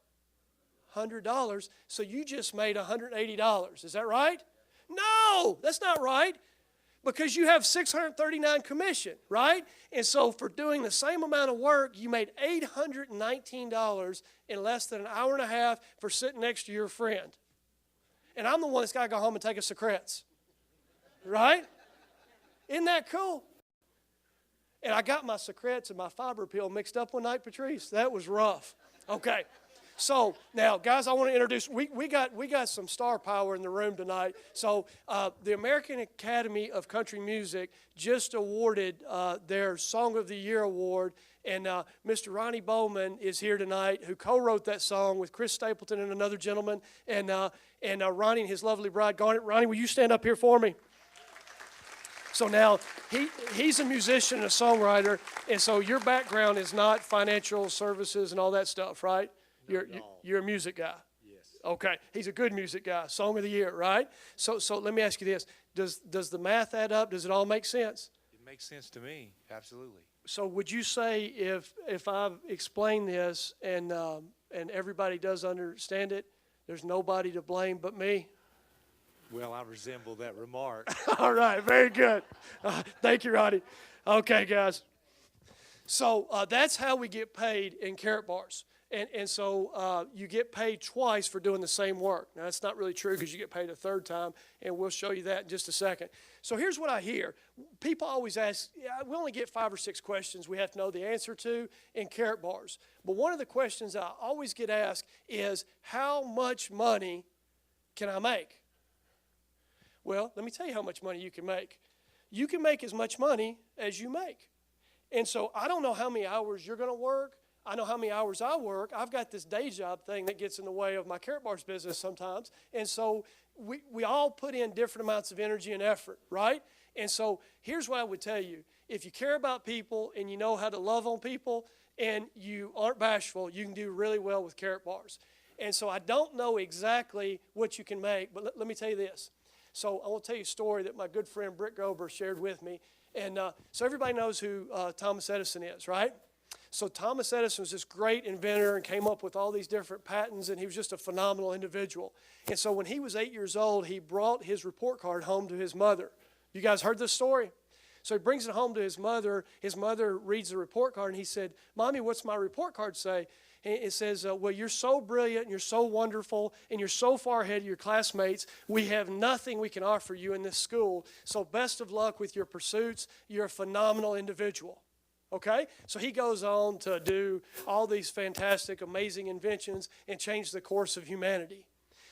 $100. So you just made $180. Is that right? No, that's not right. Because you have $639 commission, right? And so for doing the same amount of work, you made $819 in less than an hour and a half for sitting next to your friend. And I'm the one that's got to go home and take a Secrets, right? Isn't that cool? And I got my Secrets and my fiber pill mixed up one night, Patrice. That was rough. Okay. So now, guys, I want to introduce, we got some star power in the room tonight. So the American Academy of Country Music just awarded their Song of the Year award, and Mr. Ronnie Bowman is here tonight, who co-wrote that song with Chris Stapleton and another gentleman, and Ronnie and his lovely bride, Garnet. Ronnie, will you stand up here for me? So now, he's a musician and a songwriter, and so your background is not financial services and all that stuff, right? You're a music guy. Yes. Okay. He's a good music guy. Song of the Year, right? So let me ask you this. Does the math add up? Does it all make sense? It makes sense to me. Absolutely. So would you say if I've explained this and everybody does understand it, there's nobody to blame but me? Well, I resemble that remark. All right. Very good. Thank you, Ronnie. Okay, guys. So that's how we get paid in Carrot Bars. And so you get paid twice for doing the same work. Now, that's not really true because you get paid a third time, and we'll show you that in just a second. So here's what I hear. People always ask, we only get 5 or 6 questions we have to know the answer to in Carrot Bars. But one of the questions I always get asked is, how much money can I make? Well, let me tell you how much money you can make. You can make as much money as you make. And so I don't know how many hours you're going to work. I know how many hours I work. I've got this day job thing that gets in the way of my Carrot Bars business sometimes. And so we all put in different amounts of energy and effort, right? And so here's what I would tell you. If you care about people and you know how to love on people and you aren't bashful, you can do really well with Carrot Bars. And so I don't know exactly what you can make, but let me tell you this. So I want to tell you a story that my good friend Britt Gober shared with me. And so everybody knows who Thomas Edison is, right? So Thomas Edison was this great inventor and came up with all these different patents, and he was just a phenomenal individual. And so when he was 8 years old, he brought his report card home to his mother. You guys heard this story? So he brings it home to his mother. His mother reads the report card, and he said, "Mommy, what's my report card say?" And it says, well, you're so brilliant, and you're so wonderful, and you're so far ahead of your classmates. We have nothing we can offer you in this school. So best of luck with your pursuits. You're a phenomenal individual. Okay? So he goes on to do all these fantastic, amazing inventions and change the course of humanity.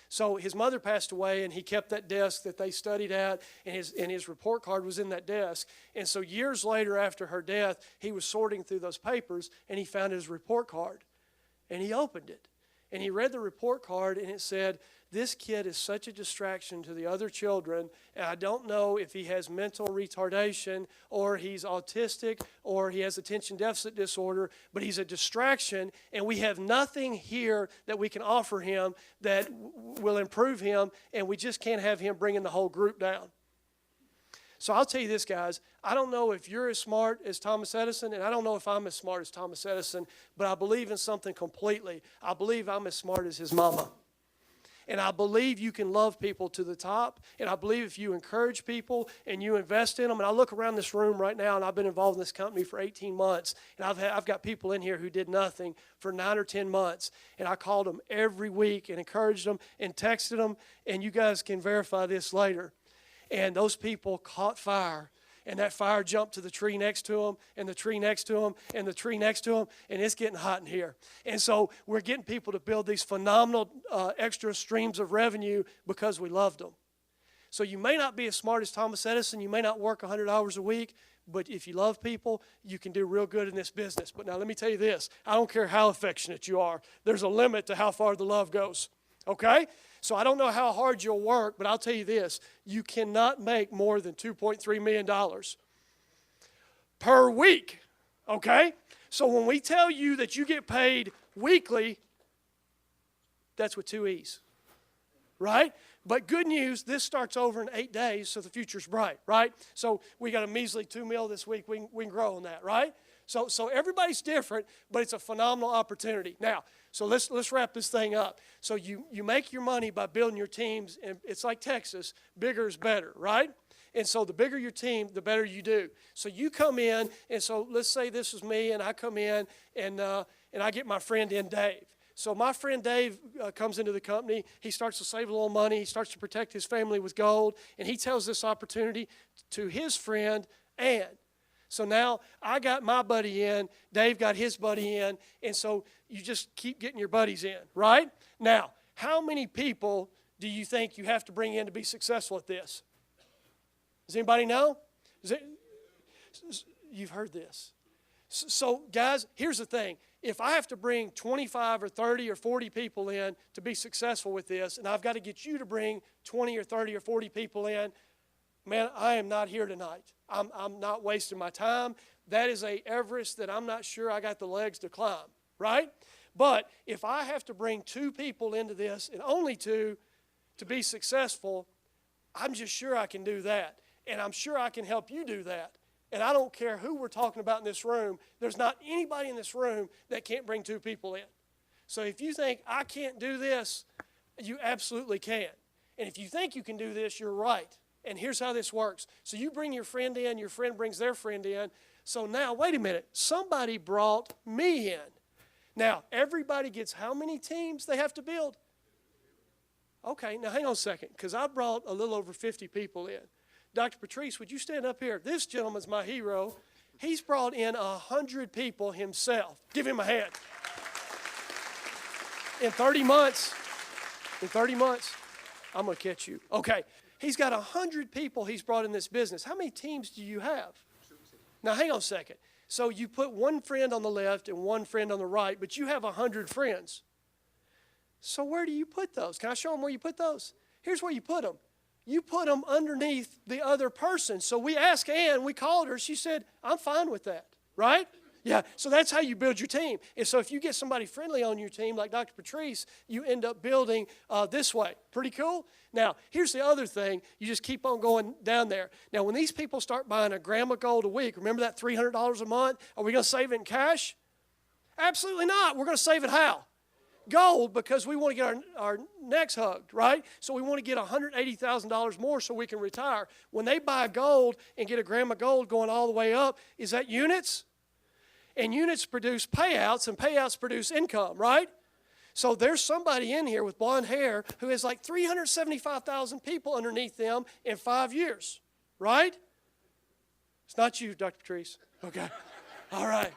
So his mother passed away, and he kept that desk that they studied at, and his report card was in that desk. And so years later, after her death, he was sorting through those papers, and he found his report card. And he opened it. And he read the report card, and it said, this kid is such a distraction to the other children, and I don't know if he has mental retardation or he's autistic or he has attention deficit disorder, but he's a distraction, and we have nothing here that we can offer him that will improve him, and we just can't have him bringing the whole group down. So I'll tell you this, guys. I don't know if you're as smart as Thomas Edison, and I don't know if I'm as smart as Thomas Edison, but I believe in something completely. I believe I'm as smart as his mama. And I believe you can love people to the top. And I believe if you encourage people and you invest in them. And I look around this room right now, and I've been involved in this company for 18 months. And I've got people in here who did nothing for 9 or 10 months. And I called them every week and encouraged them and texted them. And you guys can verify this later. And those people caught fire. And that fire jumped to the tree next to them, and the tree next to them, and the tree next to them, and it's getting hot in here. And so we're getting people to build these phenomenal extra streams of revenue because we loved them. So you may not be as smart as Thomas Edison, you may not work 100 hours a week, but if you love people, you can do real good in this business. But now let me tell you this, I don't care how affectionate you are, there's a limit to how far the love goes, okay? So I don't know how hard you'll work, but I'll tell you this. You cannot make more than $2.3 million per week, okay? So when we tell you that you get paid weekly, that's with 2 E's, right? But good news, this starts over in 8 days, so the future's bright, right? So we got a measly $2 million this week. We can grow on that, right? So everybody's different, but it's a phenomenal opportunity. Now, so let's wrap this thing up. So you make your money by building your teams, and it's like Texas, bigger is better, right? And so the bigger your team, the better you do. So you come in, and so let's say this is me, and I come in, and I get my friend in, Dave. So my friend Dave comes into the company. He starts to save a little money. He starts to protect his family with gold, and he tells this opportunity to his friend, Ann. So now I got my buddy in, Dave got his buddy in, and so you just keep getting your buddies in, right? Now, how many people do you think you have to bring in to be successful at this? Does anybody know? You've heard this. So, guys, here's the thing. If I have to bring 25 or 30 or 40 people in to be successful with this, and I've got to get you to bring 20 or 30 or 40 people in, man, I am not here tonight. I'm not wasting my time. That is a Everest that I'm not sure I got the legs to climb, right? But if I have to bring 2 people into this, and only 2, to be successful, I'm just sure I can do that. And I'm sure I can help you do that. And I don't care who we're talking about in this room. There's not anybody in this room that can't bring 2 people in. So if you think I can't do this, you absolutely can. And if you think you can do this, you're right. And here's how this works. So you bring your friend in, your friend brings their friend in. So now, wait a minute, somebody brought me in. Now, everybody gets how many teams they have to build? Okay, now hang on a second, because I brought a little over 50 people in. Dr. Patrice, would you stand up here? This gentleman's my hero. He's brought in 100 people himself. Give him a hand. In 30 months, I'm going to catch you. Okay. He's got 100 people he's brought in this business. How many teams do you have? Now, hang on a second. So you put one friend on the left and one friend on the right, but you have 100 friends. So where do you put those? Can I show them where you put those? Here's where you put them. You put them underneath the other person. So we asked Ann, we called her. She said, I'm fine with that, right? Yeah, so that's how you build your team. And so if you get somebody friendly on your team, like Dr. Patrice, you end up building this way. Pretty cool? Now, here's the other thing. You just keep on going down there. Now, when these people start buying a gram of gold a week, remember that $300 a month? Are we going to save it in cash? Absolutely not. We're going to save it how? Gold, because we want to get our necks hugged, right? So we want to get $180,000 more so we can retire. When they buy gold and get a gram of gold going all the way up, is that units? And units produce payouts, and payouts produce income, right? So there's somebody in here with blonde hair who has like 375,000 people underneath them in 5 years, right? It's not you, Dr. Patrice. Okay. All right.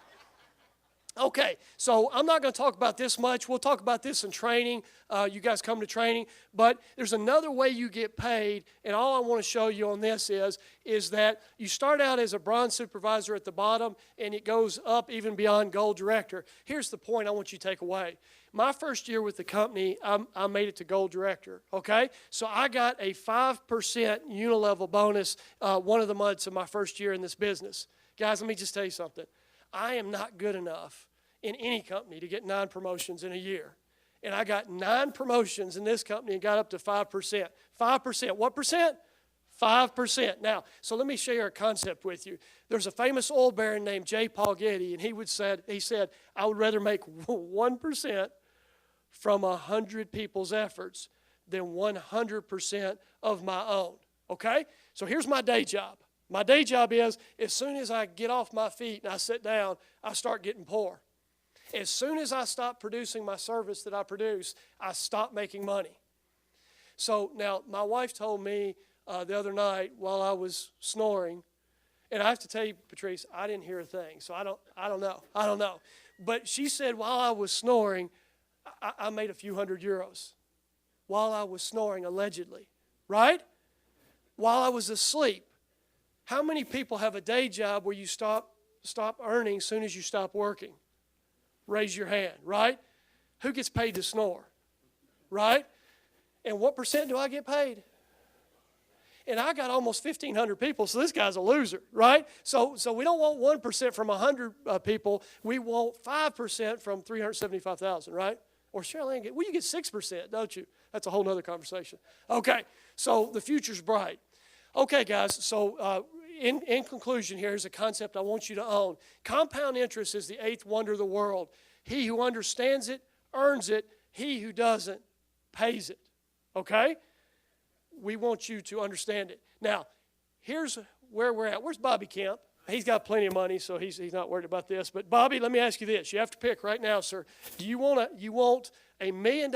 Okay, so I'm not going to talk about this much. We'll talk about this in training. You guys come to training. But there's another way you get paid, and all I want to show you on this is that you start out as a bronze supervisor at the bottom, and it goes up even beyond gold director. Here's the point I want you to take away. My first year with the company, I made it to gold director, okay? So I got a 5% unilevel bonus one of the months of my first year in this business. Guys, let me just tell you something. I am not good enough in any company to get 9 promotions in a year. And I got 9 promotions in this company and got up to 5%. 5%. What percent? 5%. Now, so let me share a concept with you. There's a famous oil baron named J. Paul Getty, and he said, I would rather make 1% from 100 people's efforts than 100% of my own. Okay? So here's my day job. My day job is, as soon as I get off my feet and I sit down, I start getting poor. As soon as I stop producing my service that I produce, I stop making money. So now, my wife told me the other night while I was snoring, and I have to tell you, Patrice, I didn't hear a thing, so I don't know. But she said while I was snoring, I made a few hundred euros. While I was snoring, allegedly, right? While I was asleep. How many people have a day job where you stop earning as soon as you stop working? Raise your hand, right? Who gets paid to snore? Right? And what percent do I get paid? And I got almost 1,500 people, so this guy's a loser, right? So we don't want 1% from 100 people. We want 5% from 375,000, right? Or Cheryl, you get 6%, don't you? That's a whole other conversation. Okay, so the future's bright. Okay, guys, so in conclusion, here's a concept I want you to own. Compound interest is the 8th wonder of the world. He who understands it, earns it. He who doesn't, pays it. Okay? We want you to understand it. Now, here's where we're at. Where's Bobby Kemp? He's got plenty of money, so he's not worried about this. But Bobby, let me ask you this. You have to pick right now, sir. Do you want $1 million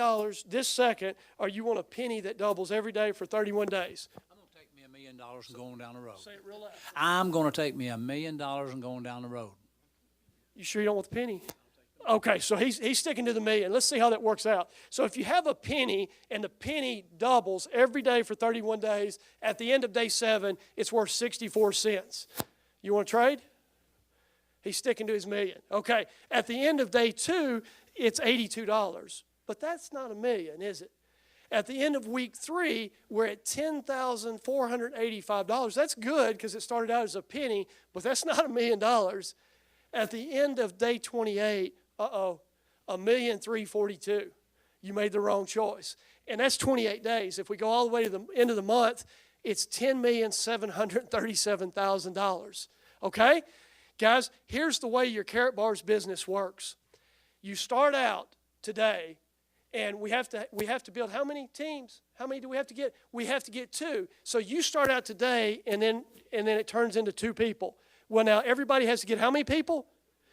this second, or you want a penny that doubles every day for 31 days? $1 million and going down the road. Say it real loud. I'm going to take me $1 million and going down the road. You sure you don't want the penny? Okay, so he's sticking to the million. Let's see how that works out. So if you have a penny and the penny doubles every day for 31 days, at the end of day 7, it's worth 64 cents. You want to trade? He's sticking to his million. Okay, at the end of day 2, it's $82. But that's not $1 million, is it? At the end of week 3, we're at $10,485. That's good because it started out as a penny, but that's not $1 million. At the end of day 28, $1,342,000. You made the wrong choice. And that's 28 days. If we go all the way to the end of the month, it's $10,737,000. Okay? Guys, here's the way your Carrot Bars business works. You start out today, and we have to build how many teams? How many do we have to get? We have to get 2. So you start out today, and then it turns into 2 people. Well, now everybody has to get how many people?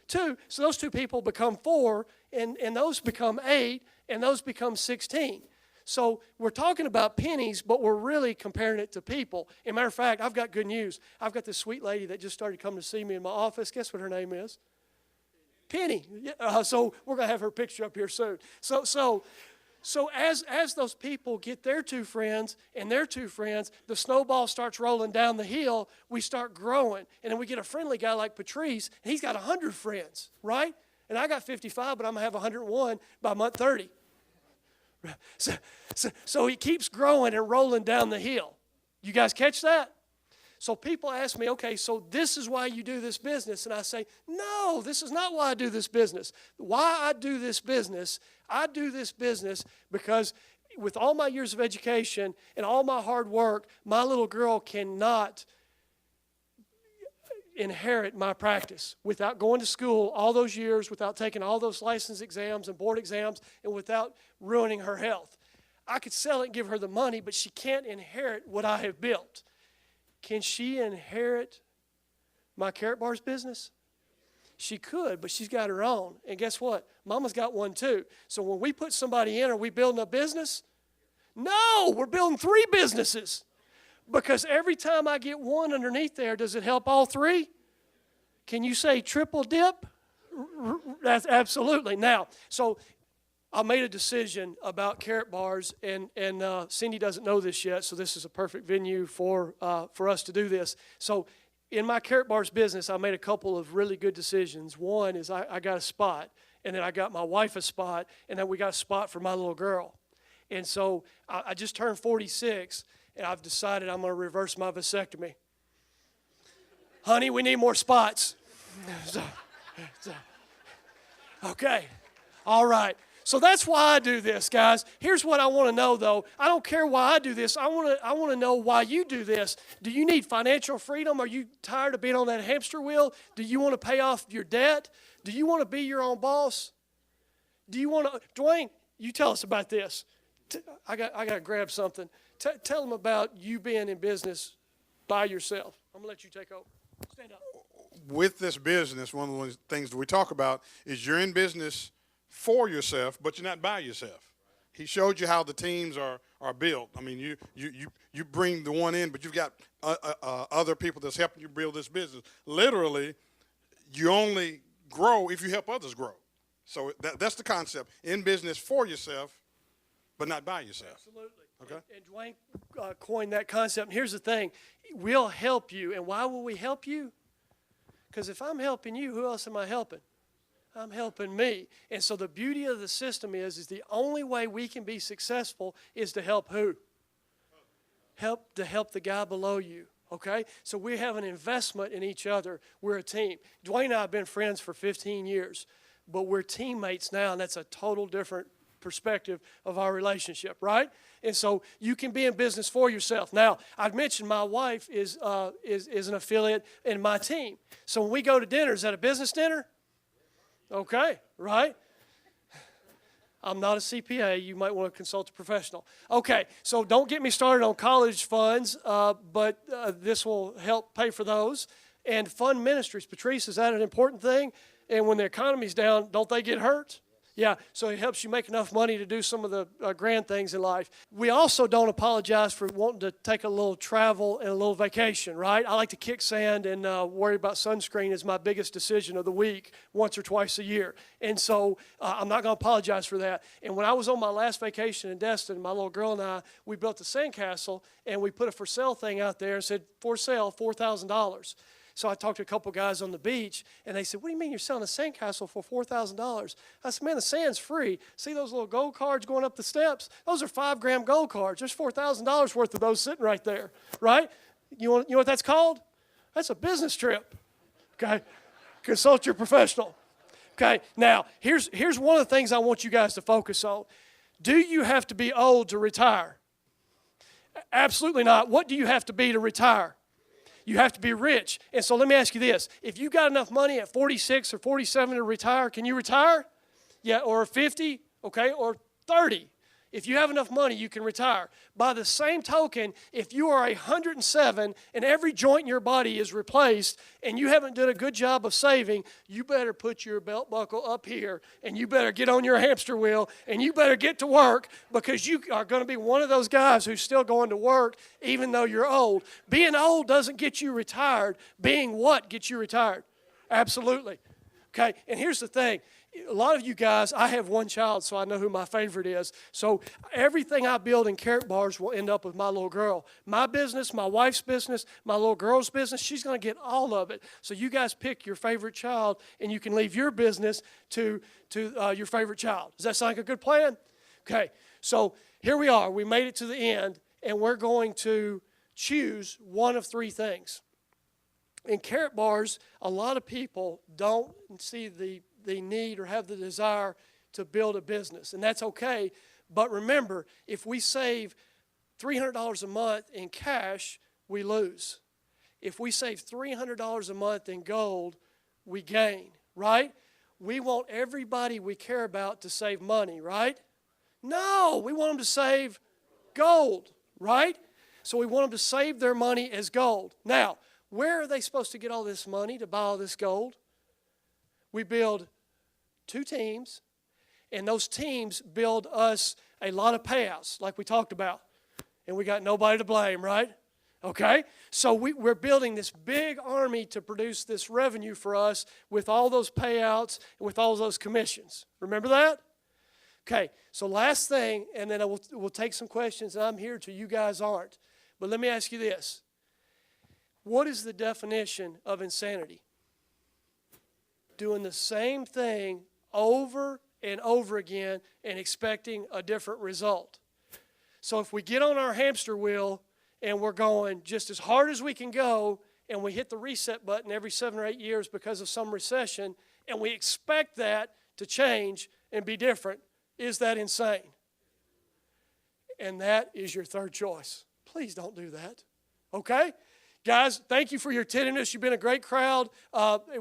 2. So those 2 people become 4, and those become 8, and those become 16. So we're talking about pennies, but we're really comparing it to people. As a matter of fact, I've got good news. I've got this sweet lady that just started coming to see me in my office. Guess what her name is? Penny. So we're going to have her picture up here soon. So as those people get their 2 friends and their 2 friends, the snowball starts rolling down the hill. We start growing. And then we get a friendly guy like Patrice, and he's got 100 friends, right? And I got 55, but I'm going to have 101 by month 30. So he keeps growing and rolling down the hill. You guys catch that? So people ask me, okay, so this is why you do this business. And I say, no, this is not why I do this business. Why I do this business because with all my years of education and all my hard work, my little girl cannot inherit my practice without going to school all those years, without taking all those license exams and board exams, and without ruining her health. I could sell it and give her the money, but she can't inherit what I have built. Can she inherit my Carrot Bars business? She could, but she's got her own. And guess what? Mama's got one too. So when we put somebody in, are we building a business? No, we're building 3 businesses. Because every time I get one underneath there, does it help all 3? Can you say triple dip? That's absolutely. Now, so I made a decision about Carrot Bars, and Cindy doesn't know this yet, so this is a perfect venue for us to do this. So in my Carrot Bars business, I made a couple of really good decisions. One is I got a spot, and then I got my wife a spot, and then we got a spot for my little girl. And so I just turned 46, and I've decided I'm going to reverse my vasectomy. Honey, we need more spots. Okay, all right. So that's why I do this, guys. Here's what I want to know, though. I don't care why I do this. I want to know why you do this. Do you need financial freedom? Are you tired of being on that hamster wheel? Do you want to pay off your debt? Do you want to be your own boss? Do you want to, Dwayne, you tell us about this. I got to grab something. Tell them about you being in business by yourself. I'm going to let you take over. Stand up. With this business, one of the things that we talk about is you're in business for yourself, but you're not by yourself. He showed you how the teams are built. I mean, you bring the one in, but you've got other people that's helping you build this business. Literally, you only grow if you help others grow. So that's the concept. In business for yourself, but not by yourself. Absolutely. Okay. And Dwayne coined that concept. And here's the thing. We'll help you. And why will we help you? Because if I'm helping you, who else am I helping? I'm helping me. And so the beauty of the system is the only way we can be successful is to help who? Help the guy below you. Okay? So we have an investment in each other. We're a team. Dwayne and I have been friends for 15 years, but we're teammates now, and that's a total different perspective of our relationship, right? And so you can be in business for yourself. Now, I've mentioned my wife is an affiliate in my team. So when we go to dinner, is that a business dinner? Okay, right? I'm not a CPA. You might want to consult a professional. Okay, so don't get me started on college funds, but this will help pay for those. And fund ministries. Patrice, is that an important thing? And when the economy's down, don't they get hurt? Yeah, so it helps you make enough money to do some of the grand things in life. We also don't apologize for wanting to take a little travel and a little vacation, right? I like to kick sand and worry about sunscreen is my biggest decision of the week, once or twice a year. And so I'm not going to apologize for that. And when I was on my last vacation in Destin, my little girl and I, we built a sandcastle, and we put a for sale thing out there and said, for sale, $4,000. So I talked to a couple guys on the beach, and they said, what do you mean you're selling a sandcastle for $4,000? I said, man, the sand's free. See those little gold cards going up the steps? Those are 5-gram gold cards. There's $4,000 worth of those sitting right there, right? You know what that's called? That's a business trip, okay? Consult your professional, okay? Now, here's one of the things I want you guys to focus on. Do you have to be old to retire? Absolutely not. What do you have to be to retire? You have to be rich. And so let me ask you this. If you got enough money at 46 or 47 to retire, can you retire? Yeah, or 50, okay, or 30. If you have enough money, you can retire. By the same token, if you are 107 and every joint in your body is replaced and you haven't done a good job of saving, you better put your belt buckle up here and you better get on your hamster wheel and you better get to work, because you are going to be one of those guys who's still going to work even though you're old. Being old doesn't get you retired. Being what gets you retired? Absolutely. Okay, and here's the thing. A lot of you guys, I have one child, so I know who my favorite is. So everything I build in Carrot Bars will end up with my little girl. My business, my wife's business, my little girl's business, she's going to get all of it. So you guys pick your favorite child, and you can leave your business to your favorite child. Does that sound like a good plan? Okay, so here we are. We made it to the end, and we're going to choose one of 3 things. In Carrot Bars, a lot of people don't see the need or have the desire to build a business, and that's okay. But remember, if we save $300 a month in cash, we lose. If we save $300 a month in gold, we gain, right? We want everybody we care about to save money, right? No, we want them to save gold, right? So we want them to save their money as gold. Now, where are they supposed to get all this money to buy all this gold? we build 2 teams, and those teams build us a lot of payouts, like we talked about. And we got nobody to blame, right? Okay? So we're building this big army to produce this revenue for us with all those payouts and with all those commissions. Remember that? Okay, so last thing, and then we'll take some questions, and I'm here till you guys aren't. But let me ask you this. What is the definition of insanity? Doing the same thing over and over again and expecting a different result. So if we get on our hamster wheel and we're going just as hard as we can go, and we hit the reset button every 7 or 8 years because of some recession, and we expect that to change and be different, is that insane? And that is your third choice. Please don't do that. Okay? Guys, thank you for your attentiveness. You've been a great crowd.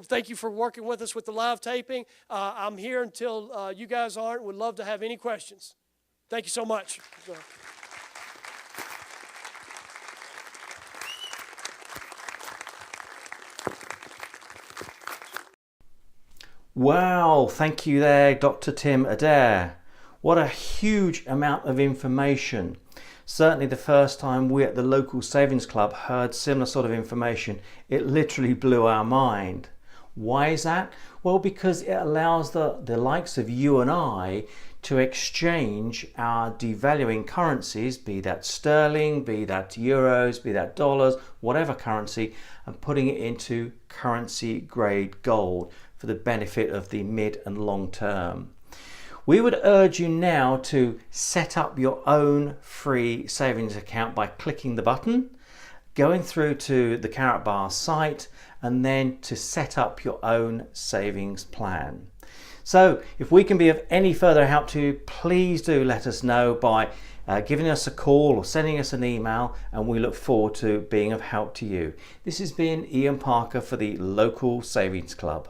Thank you for working with us with the live taping. I'm here until you guys aren't. Would love to have any questions. Thank you so much. Wow, thank you there, Dr. Tim Adair. What a huge amount of information. Certainly the first time we at the local savings club heard similar sort of information, it literally blew our mind. Why is that? Well, because it allows the likes of you and I to exchange our devaluing currencies, be that sterling, be that euros, be that dollars, whatever currency, and putting it into currency grade gold for the benefit of the mid and long term. We would urge you now to set up your own free savings account by clicking the button, going through to the Karatbar site, and then to set up your own savings plan. So if we can be of any further help to you, please do let us know by giving us a call or sending us an email, and we look forward to being of help to you. This has been Ian Parker for the Local Savings Club.